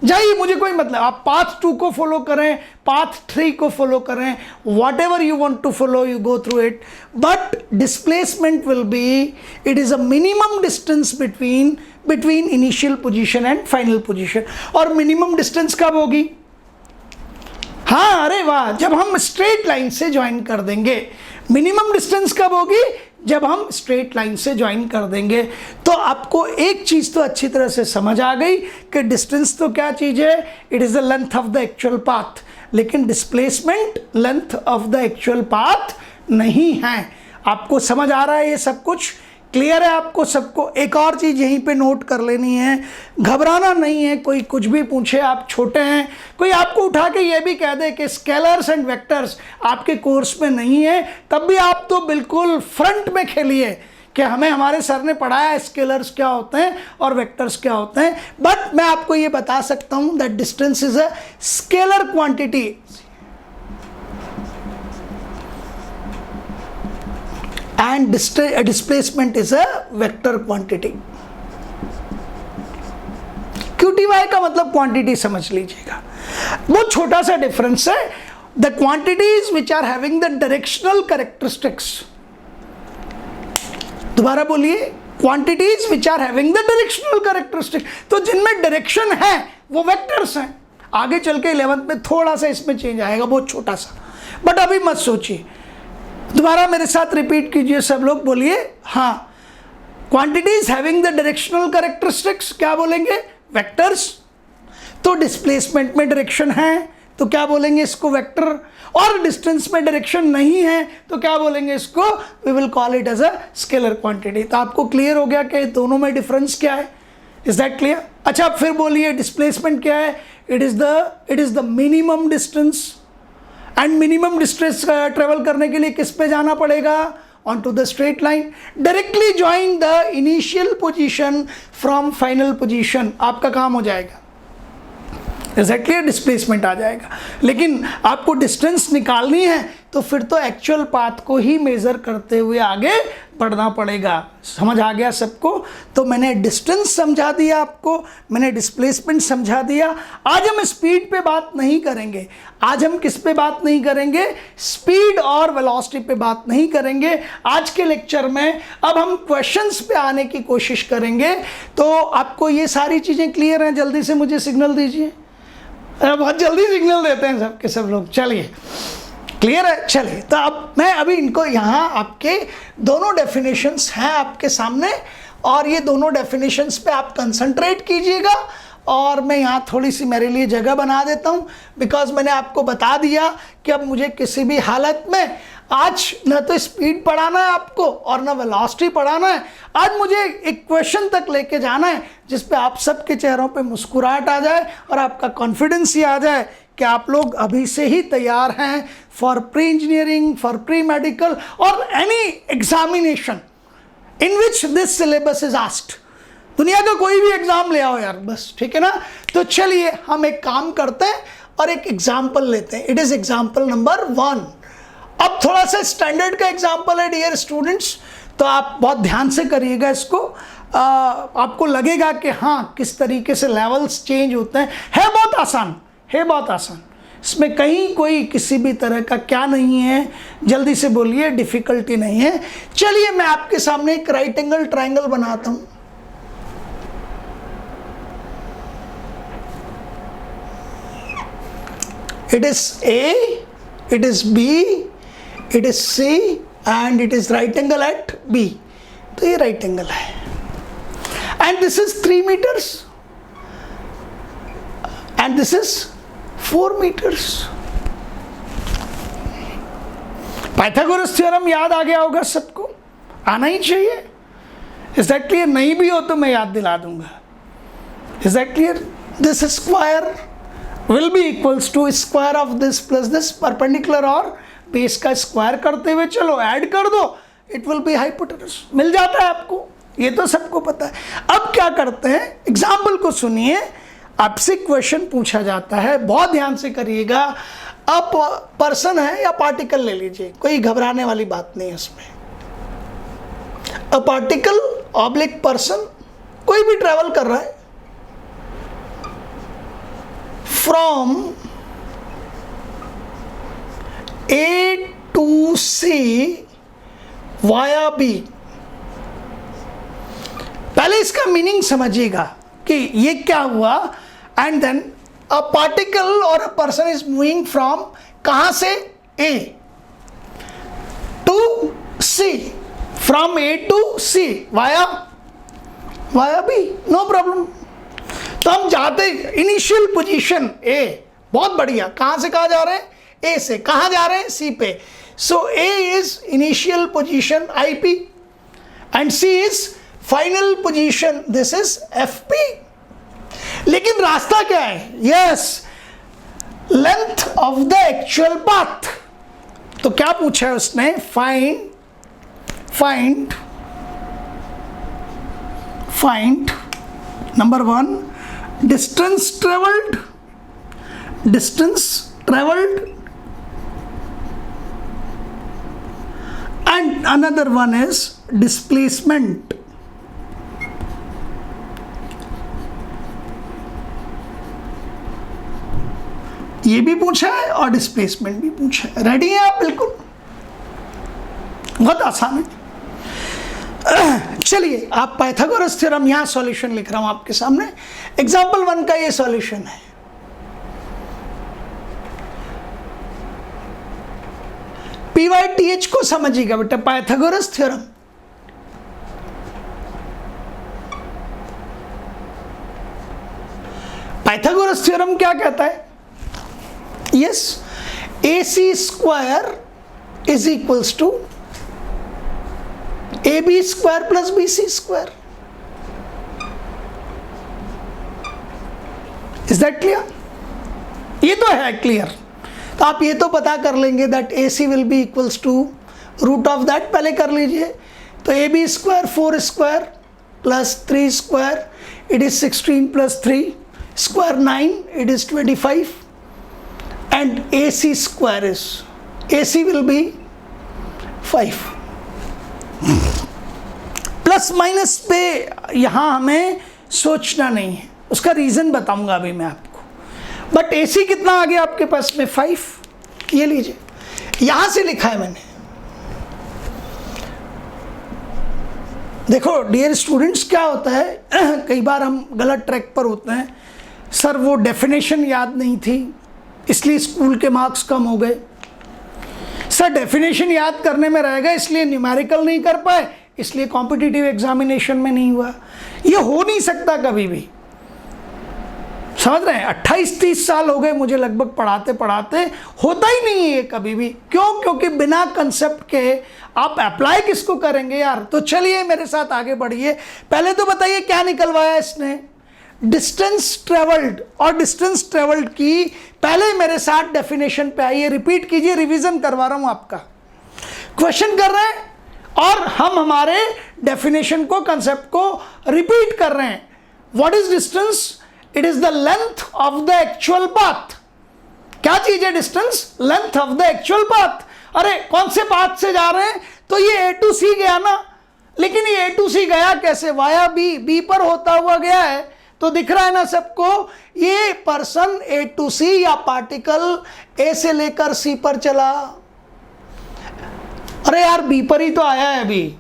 Speaker 1: जाइए, मुझे कोई मतलब, आप पाथ 2 को फॉलो करें, पाथ 3 को फॉलो करें, whatever you want to follow, you go through it, but displacement will be, it is a minimum distance between initial position and final position. और मिनिमम डिस्टेंस कब होगी? हाँ, अरे वाह, जब हम स्ट्रेट लाइन से ज्वाइन कर देंगे। मिनिमम डिस्टेंस कब होगी? जब हम स्ट्रेट लाइन से ज्वाइन कर देंगे। तो आपको एक चीज तो अच्छी तरह से समझ आ गई कि डिस्टेंस तो क्या चीज है, it is the length of the actual path, लेकिन displacement length of the actual path नहीं है। आपको समझ आ रहा है? ये सब कुछ क्लियर है आपको सबको? एक और चीज यहीं पे नोट कर लेनी है, घबराना नहीं है। कोई कुछ भी पूछे, आप छोटे हैं, कोई आपको उठा के ये भी कह दे कि स्केलर्स एंड वेक्टर्स आपके कोर्स में नहीं है, तब भी आप तो बिल्कुल फ्रंट में खेलिए कि हमें हमारे सर ने पढ़ाया स्केलर्स क्या होते हैं और वेक्टर्स क्या होते हैं। बट मैं आपको ये बता सकता हूं that distance is a scalar quantity and displacement is a vector quantity। QTY का मतलब क्वांटिटी समझ लीजिएगा, बहुत छोटा सा डिफरेंस है। The quantities which are having the directional characteristics, दोबारा बोलिए, quantities which are having the directional characteristics, तो जिनमें डायरेक्शन है वो वेक्टर्स हैं। आगे चल के 11th में थोड़ा सा इसमें चेंज आएगा, बहुत छोटा सा, बट अभी मत सोचिए। दोबारा मेरे साथ रिपीट कीजिए, सब लोग बोलिए। हाँ, quantities having the directional characteristics क्या बोलेंगे? वेक्टर्स। तो डिस्प्लेसमेंट में डायरेक्शन है तो क्या बोलेंगे? इसको वेक्टर। और डिस्टेंस में डायरेक्शन नहीं है तो क्या बोलेंगे? इसको we will call it as a scalar quantity. तो आपको क्लियर हो गया कि दोनों में डिफरेंस क्या है? Is that clear? अच्छा, अब फिर बोलिए डिस्प्लेसमेंट क्या है? It is the minimum distance, and minimum distance travel करने के लिए किस पे जाना पड़ेगा? On to the straight line, directly join the initial position from final position, आपका काम हो जाएगा। एग्जैक्टली डिस्प्लेसमेंट आ जाएगा। लेकिन आपको डिस्टेंस निकालनी है तो फिर तो एक्चुअल पाथ को ही मेजर करते हुए आगे बढ़ना पड़ेगा। समझ आ गया सबको? तो मैंने डिस्टेंस समझा दिया आपको, मैंने डिस्प्लेसमेंट समझा दिया। आज हम स्पीड पे बात नहीं करेंगे। आज हम किस पे बात नहीं करेंगे? स्पीड और वेलोसिटी पे बात नहीं करेंगे आज के लेक्चर में। अब हम क्वेश्चंस पे आने की कोशिश करेंगे। तो आपको ये सारी चीज़ें क्लियर हैं? जल्दी से मुझे सिग्नल दीजिए। बहुत जल्दी सिग्नल देते हैं सबके सब लोग। चलिए, क्लियर है? चलिए, तो अब मैं अभी इनको यहाँ आपके दोनों डेफिनेशंस हैं आपके सामने, और ये दोनों डेफिनेशंस पे आप कंसंट्रेट कीजिएगा। और मैं यहाँ थोड़ी सी मेरे लिए जगह बना देता हूँ, बिकॉज मैंने आपको बता दिया कि अब मुझे किसी भी हालत में आज न तो स्पीड पढ़ाना है आपको और न वेलोसिटी पढ़ाना है। आज मुझे एक क्वेश्चन तक लेके जाना है जिस पे आप सबके चेहरों पे मुस्कुराहट आ जाए और आपका कॉन्फिडेंस ही आ जाए कि आप लोग अभी से ही तैयार हैं for pre engineering, for pre medical और any examination in which this syllabus is asked. दुनिया का कोई भी एग्जाम ले आओ यार, बस, ठीक है ना? तो चलिए हम एक काम करते हैं और एक एग्जाम्पल लेते हैं। It is example number 1। अब थोड़ा सा स्टैंडर्ड का एग्जाम्पल है डियर स्टूडेंट्स, तो आप बहुत ध्यान से करिएगा इसको। आपको लगेगा कि हाँ किस तरीके से लेवल्स चेंज होते हैं। है बहुत आसान, है बहुत आसान, इसमें कहीं कोई किसी भी तरह का क्या नहीं है। जल्दी से बोलिए, डिफिकल्टी नहीं है। चलिए मैं आपके सामने एक राइट एंगल ट्राइंगल बनाता हूं। It is A, it is B, it is C and it is right angle at B। तो ये राइट एंगल है and this is 3 meters and this is 4 meters। Pythagoras theorem याद आ गया होगा सबको, आना ही चाहिए। Is that clear? नहीं भी हो तो मैं याद दिला दूंगा। Is that clear? This square will be equals to square of this plus this perpendicular और बेस का स्क्वायर करते हुए चलो ऐड कर दो, it will be hypotenuse। मिल जाता है आपको, ये तो सबको पता है। अब क्या करते हैं, एग्जाम्पल को सुनिए, आपसे क्वेश्चन पूछा जाता है, बहुत ध्यान से करिएगा। अब पर्सन है या पार्टिकल ले लीजिए, कोई घबराने वाली बात नहीं है इसमें। अ पार्टिकल ऑब्लिक पर्सन, कोई भी ट्रेवल कर रहा है, from A to C via B। पहले इसका मीनिंग समझिएगा कि ये क्या हुआ। एंड देन अ पार्टिकल और a person is moving from कहां से A to C, from A to C via B, no problem. तो हम जाते इनिशियल पोजीशन A, बहुत बढ़िया। कहां से कहां जा रहे हैं? A से। कहां जा रहे हैं? C पे। सो A is initial position IP and C is final position, this is FP। लेकिन रास्ता क्या है? Yes, length of the actual path. तो क्या पूछा है उसने? Find number 1 distance travelled and another one is displacement। ये भी पूछा है और डिस्प्लेसमेंट भी पूछा है। रेडी है आप? बिल्कुल, बहुत आसान है। चलिए, आप पाइथागोरस थ्योरम, यहां सॉल्यूशन लिख रहा हूं आपके सामने। एग्जाम्पल 1 का ये सॉल्यूशन है। PYTH को समझिएगा बेटा, पाइथागोरस थ्योरम। पाइथागोरस थ्योरम क्या कहता है? Yes, AC square is equals to AB square plus BC square. Is that clear? ये तो है क्लियर। तो आप ये तो पता कर लेंगे that AC will be equals to root of that, पहले कर लीजिए। तो AB square 4 square plus 3 square, it is 16 plus 3 square 9, it is 25 and AC square is, AC will be 5। Plus minus पे यहां हमें सोचना नहीं है, उसका रीजन बताऊंगा अभी मैं आपको। बट AC कितना आ गया आपके पास में? 5। ये लीजिए, यहां से लिखा है मैंने। देखो डियर स्टूडेंट्स, क्या होता है कई बार हम गलत ट्रैक पर होते हैं। सर वो डेफिनेशन याद नहीं थी इसलिए स्कूल के मार्क्स कम हो गए। सर डेफिनेशन याद करने में रह गए इसलिए न्यूमेरिकल नहीं कर पाए, इसलिए कॉम्पिटिटिव एग्जामिनेशन में नहीं हुआ। ये हो नहीं सकता कभी भी, समझ रहे हैं? 28-30 साल हो गए मुझे लगभग पढ़ाते पढ़ाते, होता ही नहीं है ये कभी भी। क्यों? क्योंकि बिना कंसेप्ट के आप अप्लाई किसको करेंगे यार। तो चलिए मेरे साथ आगे बढ़िए। पहले तो बताइए क्या निकलवाया इसने? Distance travelled. और डिस्टेंस ट्रेवल्ड की पहले मेरे साथ डेफिनेशन पे आइए, रिपीट कीजिए, रिवीजन करवा रहा हूं आपका। क्वेश्चन कर रहे हैं और हम हमारे डेफिनेशन को, कंसेप्ट को रिपीट कर रहे हैं। What is distance? It is the length of the actual path. क्या चीज है distance? Length of the actual path. अरे कौन से पाथ से जा रहे हैं? तो ये A to C गया ना, लेकिन ये A to C गया कैसे? वाया B पर होता हुआ गया है। तो दिख रहा है ना सबको, ये पर्सन A to C या पार्टिकल A से लेकर C पर चला। अरे यार B पर ही तो आया है अभी।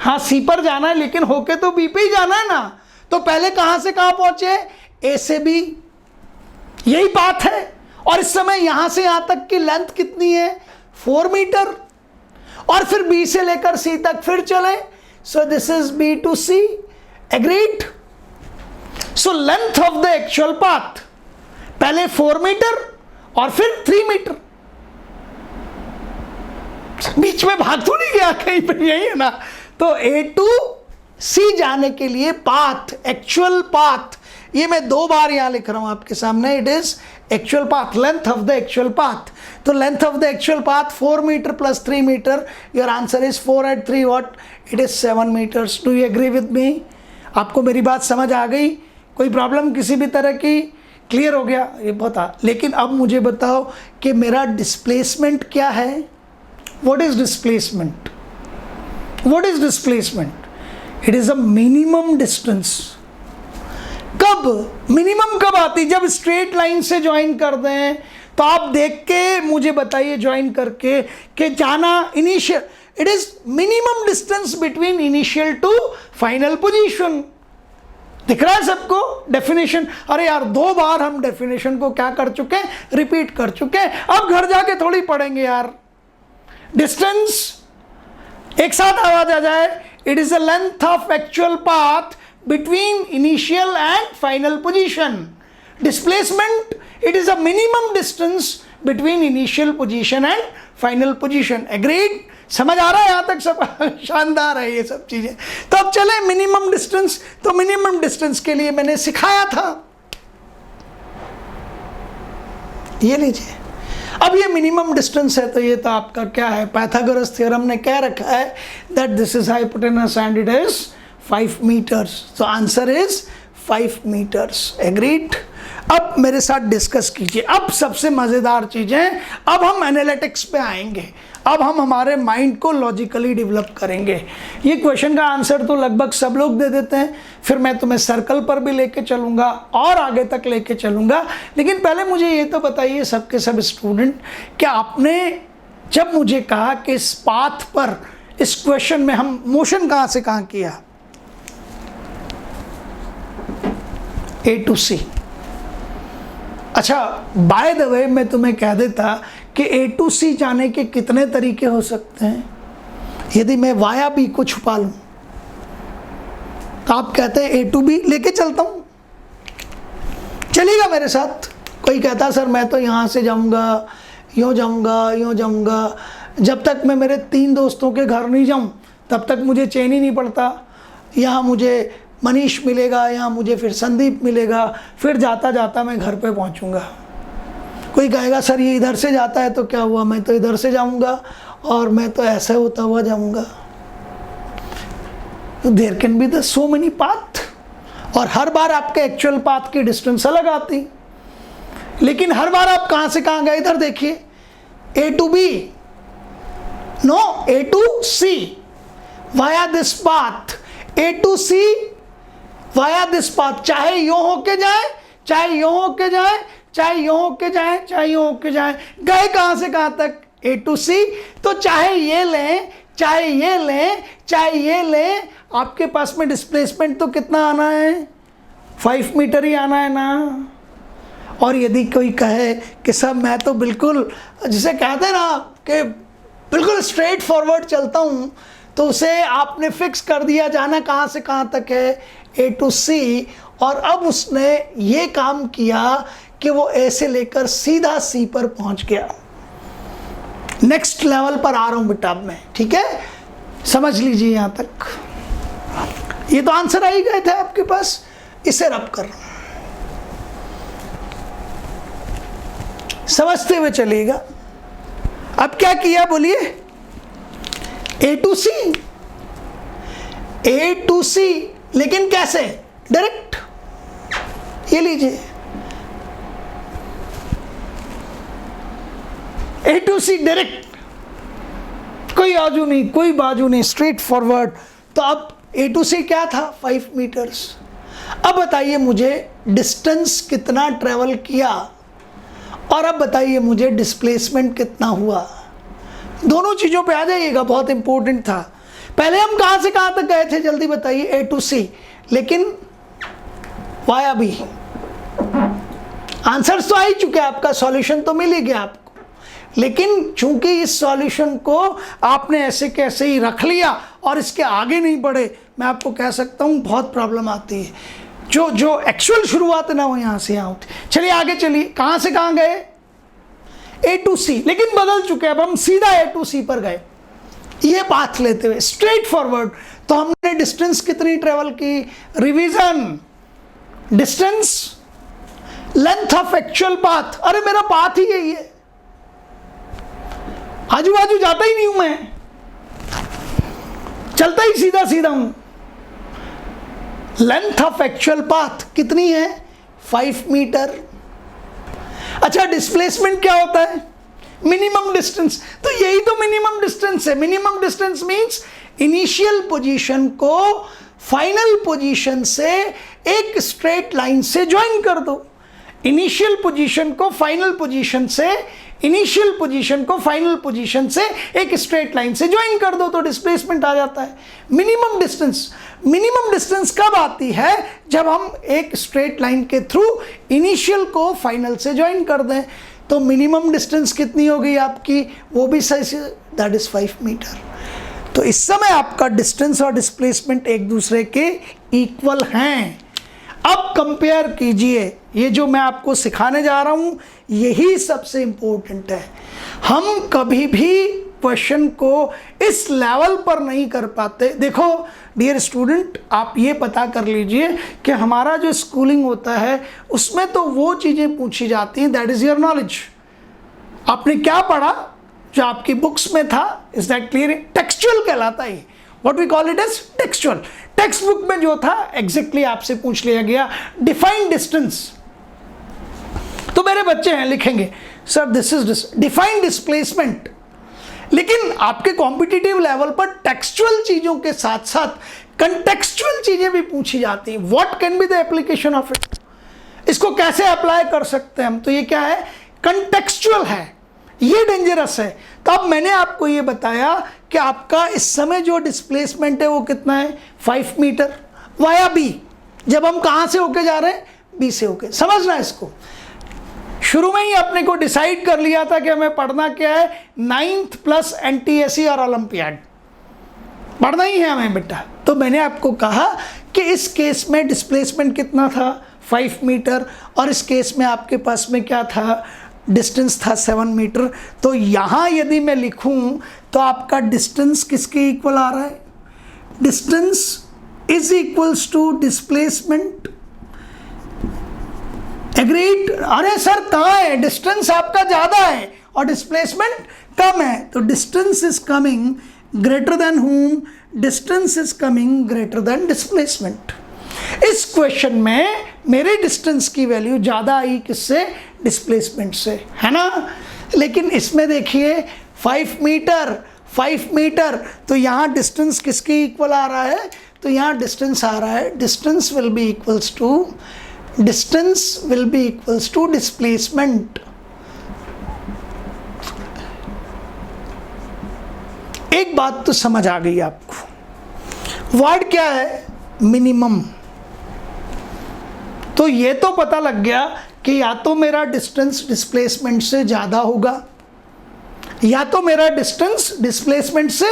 Speaker 1: हाँ C पर जाना है लेकिन होके तो B पे ही जाना है ना। तो पहले कहां से कहां पहुंचे? A से B, यही बात है। और इस समय यहां से यहां तक की लेंथ कितनी है? 4 मीटर। और फिर B से लेकर C तक फिर चले। सो this is B to C। Agreed? So length of the actual path पहले 4 मीटर और फिर 3 मीटर। बीच में भाग तो नहीं गया कहीं पर, यही है ना। तो A to C जाने के लिए पाथ, एक्चुअल पाथ, ये मैं 2 बार यहां लिख रहा हूं आपके सामने। It is actual path, length of the actual path. तो length of the actual path 4 metre plus 3 metre. Your answer is 4 and 3 what? It is 7 metres. Do you agree with me? आपको मेरी बात समझ आ गई? कोई प्रॉब्लम किसी भी तरह की? क्लियर हो गया? ये बता। लेकिन अब मुझे बताओ कि मेरा डिस्प्लेसमेंट क्या है? What is displacement? What is displacement? It is a minimum distance. कब अब मिनिमम कब आती? जब स्ट्रेट लाइन से ज्वाइन कर दें। तो आप देख के मुझे बताइए ज्वाइन करके कि जाना initial, it is minimum distance between initial to final position. दिख रहा है सबको डेफिनेशन? अरे यार 2 बार हम डेफिनेशन को क्या कर चुके हैं, रिपीट कर चुके हैं, अब घर जाके थोड़ी पढ़ेंगे यार। डिस्टेंस, एक साथ आवाज आ जाए, it is the length of actual path between initial and final position. Displacement, it is a minimum distance between initial position and final position. Agreed? समझ आ रहा है यहां तक सब? शानदार है ये सब चीजें। तो अब चले मिनिमम डिस्टेंस। तो मिनिमम डिस्टेंस के लिए मैंने सिखाया था, ये लीजिए। अब ये मिनिमम डिस्टेंस है तो ये तो आपका क्या है, पाइथागोरस थ्योरम ने कह रखा है that this is hypotenuse and it is 5 metres. तो आंसर इज 5 मीटर्स। एग्रीड? अब मेरे साथ डिस्कस कीजिए। अब सबसे मजेदार चीजें, अब हम एनालिटिक्स पे आएंगे। अब हम हमारे माइंड को लॉजिकली डेवलप करेंगे। ये क्वेश्चन का आंसर तो लगभग सब लोग दे देते हैं, फिर मैं तुम्हें सर्कल पर भी लेके चलूंगा और आगे तक लेके चलूंगा। लेकिन पहले मुझे ये तो बताइए सबके सब स्टूडेंट, कि आपने जब मुझे कहा कि इस पाथ पर, इस क्वेश्चन में हम मोशन कहां से कहां किया, A to C। अच्छा, बाय द वे मैं तुम्हें कह देता कि A to C जाने के कितने तरीके हो सकते हैं। यदि मैं वाया B को छुपा लूं तो आप कहते हैं A to B लेके चलता हूं, चलिएगा मेरे साथ। कोई कहता सर मैं तो यहां से जाऊंगा, यूं जाऊंगा, यूं जाऊंगा, जब तक मैं मेरे 3 दोस्तों के घर नहीं जाऊं तब तक मुझे चैन ही नहीं पड़ता। यहाँ मुझे मनीष मिलेगा, यहाँ मुझे फिर संदीप मिलेगा, फिर जाता जाता मैं घर पे पहुँचूँगा। कोई कहेगा सर ये इधर से जाता है तो क्या हुआ, मैं तो इधर से जाऊँगा और मैं तो ऐसे होता हुआ जाऊँगा। There can be the so many path, और हर बार आपके एक्चुअल पाथ की डिस्टेंस अलग आती। लेकिन हर बार आप कहाँ से कहाँ गए, इधर देखिए, A to B, no A to C via this path, A to C via this path. चाहे यूं होके जाए, चाहे यूं होके जाए, चाहे यूं होके जाए, चाहे यूं होके जाए, गए कहां से कहां तक, A to C। तो चाहे ये लें, चाहे ये लें, चाहे ये लें, आपके पास में डिस्प्लेसमेंट तो कितना आना है, 5 मीटर ही आना है ना। और यदि कोई कहे कि सर मैं तो बिल्कुल, जिसे कहते हैं ना कि बिल्कुल स्ट्रेट फॉरवर्ड चलता हूं, तो उसे आपने फिक्स कर दिया जाना कहां से कहां तक है, A to C। और अब उसने ये काम किया कि वो A से लेकर सीधा C पर पहुंच गया। नेक्स्ट लेवल पर आ रहा हूं बेटा मैं, ठीक है, समझ लीजिए यहां तक। ये तो आंसर आ ही गए थे आपके पास, इसे रब कर रहा हूं, समझते हुए चलिएगा। अब क्या किया बोलिए, A to C, A to C, लेकिन कैसे, डायरेक्ट। ये लीजिए A to C डायरेक्ट, कोई आजू नहीं, कोई बाजू नहीं, स्ट्रेट फॉरवर्ड। तो अब A to C क्या था, 5 मीटर्स। अब बताइए मुझे डिस्टेंस कितना ट्रेवल किया, और अब बताइए मुझे डिस्प्लेसमेंट कितना हुआ। दोनों चीजों पे आ जाइएगा, बहुत इंपॉर्टेंट था। पहले हम कहां से कहां तक गए थे, जल्दी बताइए, A to C, लेकिन वाया B। आंसर्स तो आ ही चुके, आपका सॉल्यूशन तो मिल ही गया आपको। लेकिन चूंकि इस सॉल्यूशन को आपने ऐसे कैसे ही रख लिया और इसके आगे नहीं बढ़े, मैं आपको कह सकता हूं बहुत प्रॉब्लम आती है। जो एक्चुअल शुरुआत है ना वो यहां से यहां होती। चलिए आगे चलिए, कहां से कहां गए, A to C, लेकिन बदल चुके, अब हम सीधा A to C पर गए। ये पाथ लेते हुए स्ट्रेट फॉरवर्ड, तो हमने डिस्टेंस कितनी ट्रेवल की, revision, distance, length of actual path. अरे मेरा पाथ ही यही है, आजू बाजू जाता ही नहीं हूं मैं, चलता ही सीधा सीधा हूं। लेंथ ऑफ एक्चुअल पाथ कितनी है, 5 मीटर। अच्छा, डिस्प्लेसमेंट क्या होता है, मिनिमम डिस्टेंस। तो यही तो मिनिमम डिस्टेंस है। Minimum distance means initial position को फाइनल पोजीशन से एक स्ट्रेट लाइन से ज्वाइन कर दो। इनिशियल पोजीशन को फाइनल पोजीशन से, इनिशियल पोजीशन को फाइनल पोजीशन से एक स्ट्रेट लाइन से ज्वाइन कर दो तो डिस्प्लेसमेंट आ जाता है। मिनिमम डिस्टेंस कब आती है? जब हम एक स्ट्रेट लाइन के थ्रू इनिशियल को फाइनल से ज्वाइन कर दें। तो मिनिमम डिस्टेंस कितनी हो गई आपकी? वो भी सही, दैट इज 5 मीटर। तो इस समय आपका डिस्टेंस और डिस्प्लेसमेंट एक दूसरे के इक्वल हैं। अब कंपेयर कीजिए, ये जो मैं आपको सिखाने जा रहा हूं यही सबसे इंपॉर्टेंट है। हम कभी भी क्वेश्चन को इस लेवल पर नहीं कर पाते। देखो डियर स्टूडेंट, आप ये पता कर लीजिए कि हमारा जो स्कूलिंग होता है उसमें तो वो चीज़ें पूछी जाती हैं, दैट इज़ योर नॉलेज। आपने क्या पढ़ा जो आपकी बुक्स में था, इज दैट क्लियर? टेक्सचुअल कहलाता है, what we call it as textual. Textbook में जो था एग्जैक्टली आपसे पूछ लिया गया डिफाइन डिस्टेंस, तो मेरे बच्चे हैं लिखेंगे sir this is define displacement. लेकिन आपके कॉम्पिटिटिव लेवल पर टेक्सचुअल चीजों के साथ साथ कंटेक्सचुअल चीजें भी पूछी जाती हैं। What can be the application of it, इसको कैसे अप्लाई कर सकते हैं हम? तो ये क्या है? कंटेक्सचुअल है, ये डेंजरस है। तो अब मैंने आपको ये बताया कि आपका इस समय जो डिस्प्लेसमेंट है वो कितना है? 5 मीटर वाया बी। जब हम कहां से होके जा रहे हैं? बी से होके। समझना इसको, शुरू में ही अपने को डिसाइड कर लिया था कि हमें पढ़ना क्या है, 9th प्लस NTSE और ओलंपियाड पढ़ना ही है हमें बेटा। तो मैंने आपको कहा कि इस केस में डिस्प्लेसमेंट कितना था? 5 मीटर, और इस केस में आपके पास में क्या था? डिस्टेंस था 7 मीटर। तो यहाँ यदि मैं लिखूं तो आपका डिस्टेंस किसके इक्वल आ रहा है? Distance is equals to displacement. Agreed? अरे सर कहाँ है? डिस्टेंस आपका ज़्यादा है और डिस्प्लेसमेंट कम है, तो distance is coming greater than whom? Distance is coming greater than displacement. इस क्वेश्चन में मेरे डिस्टेंस की वैल्यू ज़्यादा आई किससे? डिस्प्लेसमेंट से, है ना। लेकिन इसमें देखिए 5 मीटर, तो यहाँ डिस्टेंस किसके इक्वल आ रहा है? तो यहाँ डिस्टेंस आ रहा है, distance will be equals to displacement. एक बात तो समझ आ गई आपको, वर्ड क्या है? मिनिमम। तो ये तो पता लग गया कि या तो मेरा डिस्टेंस डिस्प्लेसमेंट से ज़्यादा होगा, या तो मेरा डिस्टेंस डिस्प्लेसमेंट से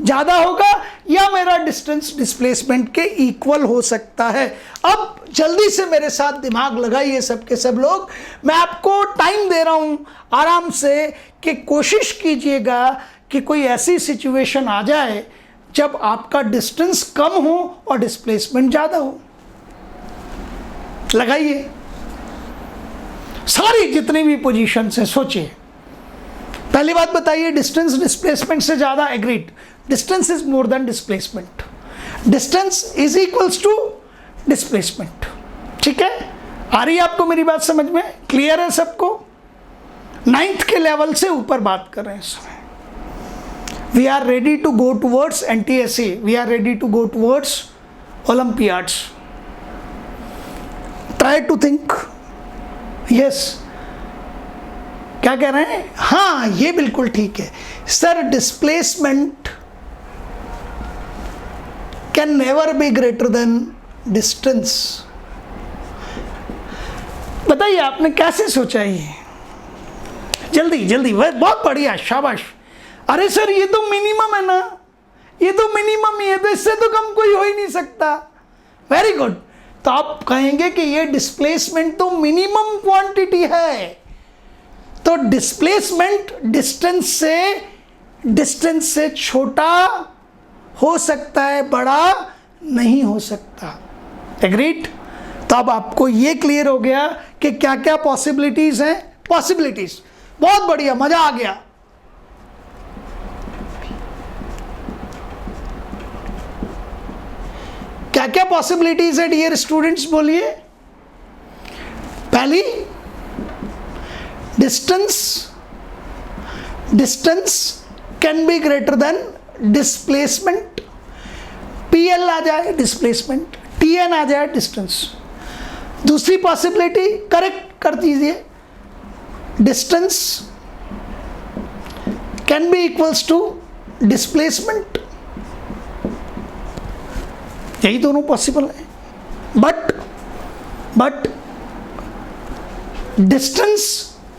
Speaker 1: ज़्यादा होगा, या मेरा डिस्टेंस डिस्प्लेसमेंट के इक्वल हो सकता है। अब जल्दी से मेरे साथ दिमाग लगाइए सब के सब लोग, मैं आपको टाइम दे रहा हूँ आराम से कि कोशिश कीजिएगा कि कोई ऐसी सिचुएशन आ जाए जब आपका डिस्टेंस कम हो और डिस्प्लेसमेंट ज़्यादा हो। लगाइए सारी जितनी भी पोजीशन है, सोचिए। पहली बात बताइए, डिस्टेंस डिस्प्लेसमेंट से ज़्यादा, agreed. Distance is more than displacement, distance is equals to displacement. ठीक है, आ रही है आपको मेरी बात समझ में? क्लियर है सबको? 9th के लेवल से ऊपर बात कर रहे हैं इस समय। We are ready to go towards NTSE, we are ready to go towards olympiads. Try to think. Yes, क्या कह रहे हैं? हाँ, ये बिल्कुल ठीक है sir. Displacement can never be greater than distance. बताइए आपने कैसे सोचा ये? जल्दी, बहुत बढ़िया, शाबाश। अरे सर ये तो मिनिमम है ना, ये तो मिनिमम ही है, तो इससे तो कम कोई हो ही नहीं सकता। Very good. तो आप कहेंगे कि ये डिस्प्लेसमेंट तो मिनिमम क्वांटिटी है, तो डिस्प्लेसमेंट डिस्टेंस से छोटा हो सकता है, बड़ा नहीं हो सकता। एग्रीड? तो अब आपको ये क्लियर हो गया कि क्या क्या पॉसिबिलिटीज हैं। पॉसिबिलिटीज, बहुत बढ़िया, मजा आ गया। क्या क्या पॉसिबिलिटीज है डियर स्टूडेंट्स, बोलिए। पहली, distance can B greater then displacement. PL आ जाए डिस्प्लेसमेंट, TN आ जाए डिस्टेंस। दूसरी पॉसिबिलिटी करेक्ट कर दीजिए, distance can be equals to displacement, यही दोनों पॉसिबल है। But distance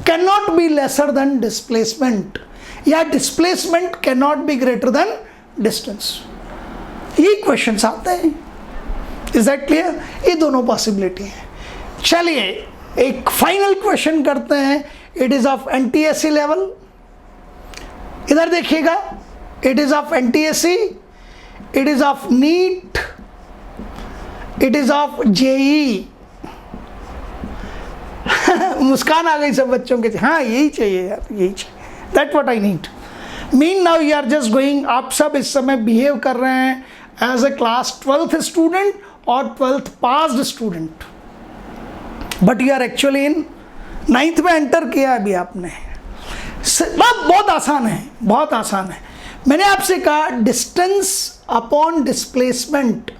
Speaker 1: can not be lesser than displacement, या displacement can not be greater than distance, ये क्वेश्चंस आते हैं। Is that clear? ये दोनों पॉसिबिलिटी है। चलिए एक फाइनल क्वेश्चन करते हैं, it is of NTSE level. इधर देखिएगा, it is of NTSE, it is of NEET, it is of JEE। मुस्कान आ गई सब बच्चों के, हाँ यही चाहिए यार, यही चाहिए, that what I need. Mean now you are just going, आप सब इस समय बिहेव कर रहे हैं as a class 12th student और 12th passed student, but you are actually in 9th में एंटर किया अभी आपने। बहुत आसान है, बहुत आसान है। मैंने आपसे कहा distance upon displacement,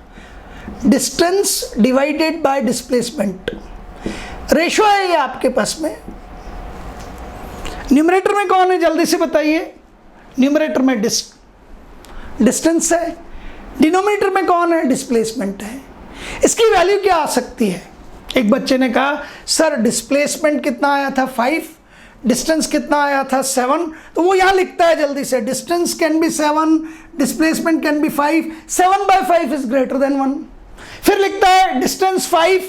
Speaker 1: distance divided by displacement, ratio है ये आपके पास में। न्यूमरेटर में कौन है जल्दी से बताइए? न्यूमरेटर में डिस्टेंस है, डिनोमिनेटर में कौन है? डिस्प्लेसमेंट है। इसकी वैल्यू क्या आ सकती है? एक बच्चे ने कहा सर डिस्प्लेसमेंट कितना आया था 5, डिस्टेंस कितना आया था 7, तो वो यहाँ लिखता है जल्दी से, distance can B 7, displacement can be 5, 7/5 is greater than 1। फिर लिखता है distance 5,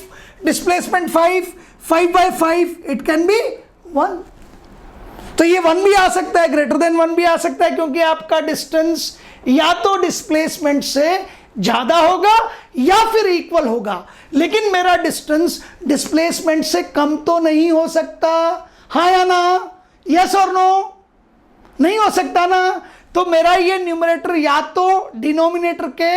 Speaker 1: displacement 5, 5/5 it can be 1। तो ये 1 भी आ सकता है, ग्रेटर देन 1 भी आ सकता है, क्योंकि आपका डिस्टेंस या तो डिस्प्लेसमेंट से ज्यादा होगा या फिर इक्वल होगा, लेकिन मेरा डिस्टेंस डिस्प्लेसमेंट से कम तो नहीं हो सकता, हाँ या ना? यस और नो? नहीं हो सकता ना। तो मेरा ये न्यूमरेटर या तो डिनोमिनेटर के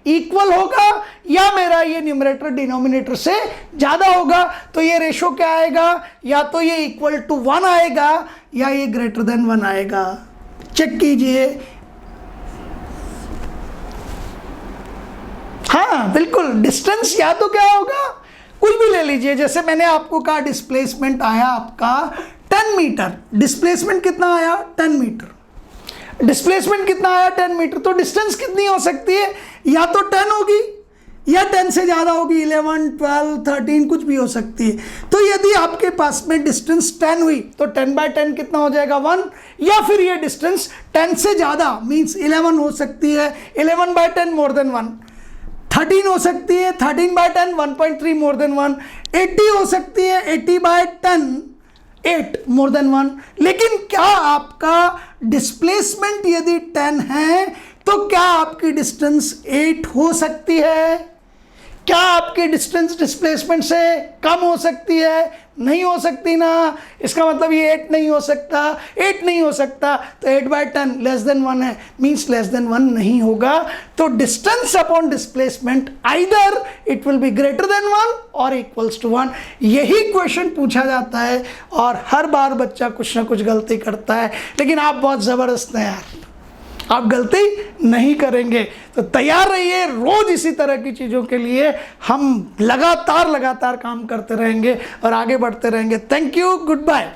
Speaker 1: इक्वल होगा या मेरा ये न्यूमरेटर डिनोमिनेटर से ज्यादा होगा। तो ये रेशो क्या आएगा? या तो ये इक्वल टू 1 आएगा या ये ग्रेटर देन 1 आएगा। चेक कीजिए। हाँ बिल्कुल, डिस्टेंस या तो क्या होगा, कुछ भी ले लीजिए। जैसे मैंने आपको कहा डिस्प्लेसमेंट आया आपका 10 मीटर, डिस्प्लेसमेंट कितना आया 10 मीटर, डिस्प्लेसमेंट कितना आया 10 मीटर, तो डिस्टेंस कितनी हो सकती है? या तो 10 होगी या 10 से ज़्यादा होगी, 11, 12, 13 कुछ भी हो सकती है। तो यदि आपके पास में डिस्टेंस 10 हुई तो 10/10 कितना हो जाएगा 1, या फिर ये डिस्टेंस 10 से ज़्यादा मीन्स 11 हो सकती है, 11/10 मोर देन 1, 13 हो सकती है, 13/10 1.3 मोर देन 1, 80 हो सकती है, 80/10 8 मोर देन 1। लेकिन क्या आपका डिस्प्लेसमेंट यदि 10 है तो क्या आपकी डिस्टेंस 8 हो सकती है? क्या आपकी डिस्टेंस डिस्प्लेसमेंट से कम हो सकती है? नहीं हो सकती ना। इसका मतलब ये 8 नहीं हो सकता, 8 नहीं हो सकता, तो 8/10 लेस देन 1 है, मीन्स लेस देन 1 नहीं होगा। तो distance upon displacement either it will be greater then 1 और इक्वल्स टू 1। यही क्वेश्चन पूछा जाता है और हर बार बच्चा कुछ ना कुछ गलती करता है, लेकिन आप बहुत ज़बरदस्त हैं यार, आप गलती नहीं करेंगे। तो तैयार रहिए, रोज इसी तरह की चीज़ों के लिए हम लगातार काम करते रहेंगे और आगे बढ़ते रहेंगे। Thank you, good bye.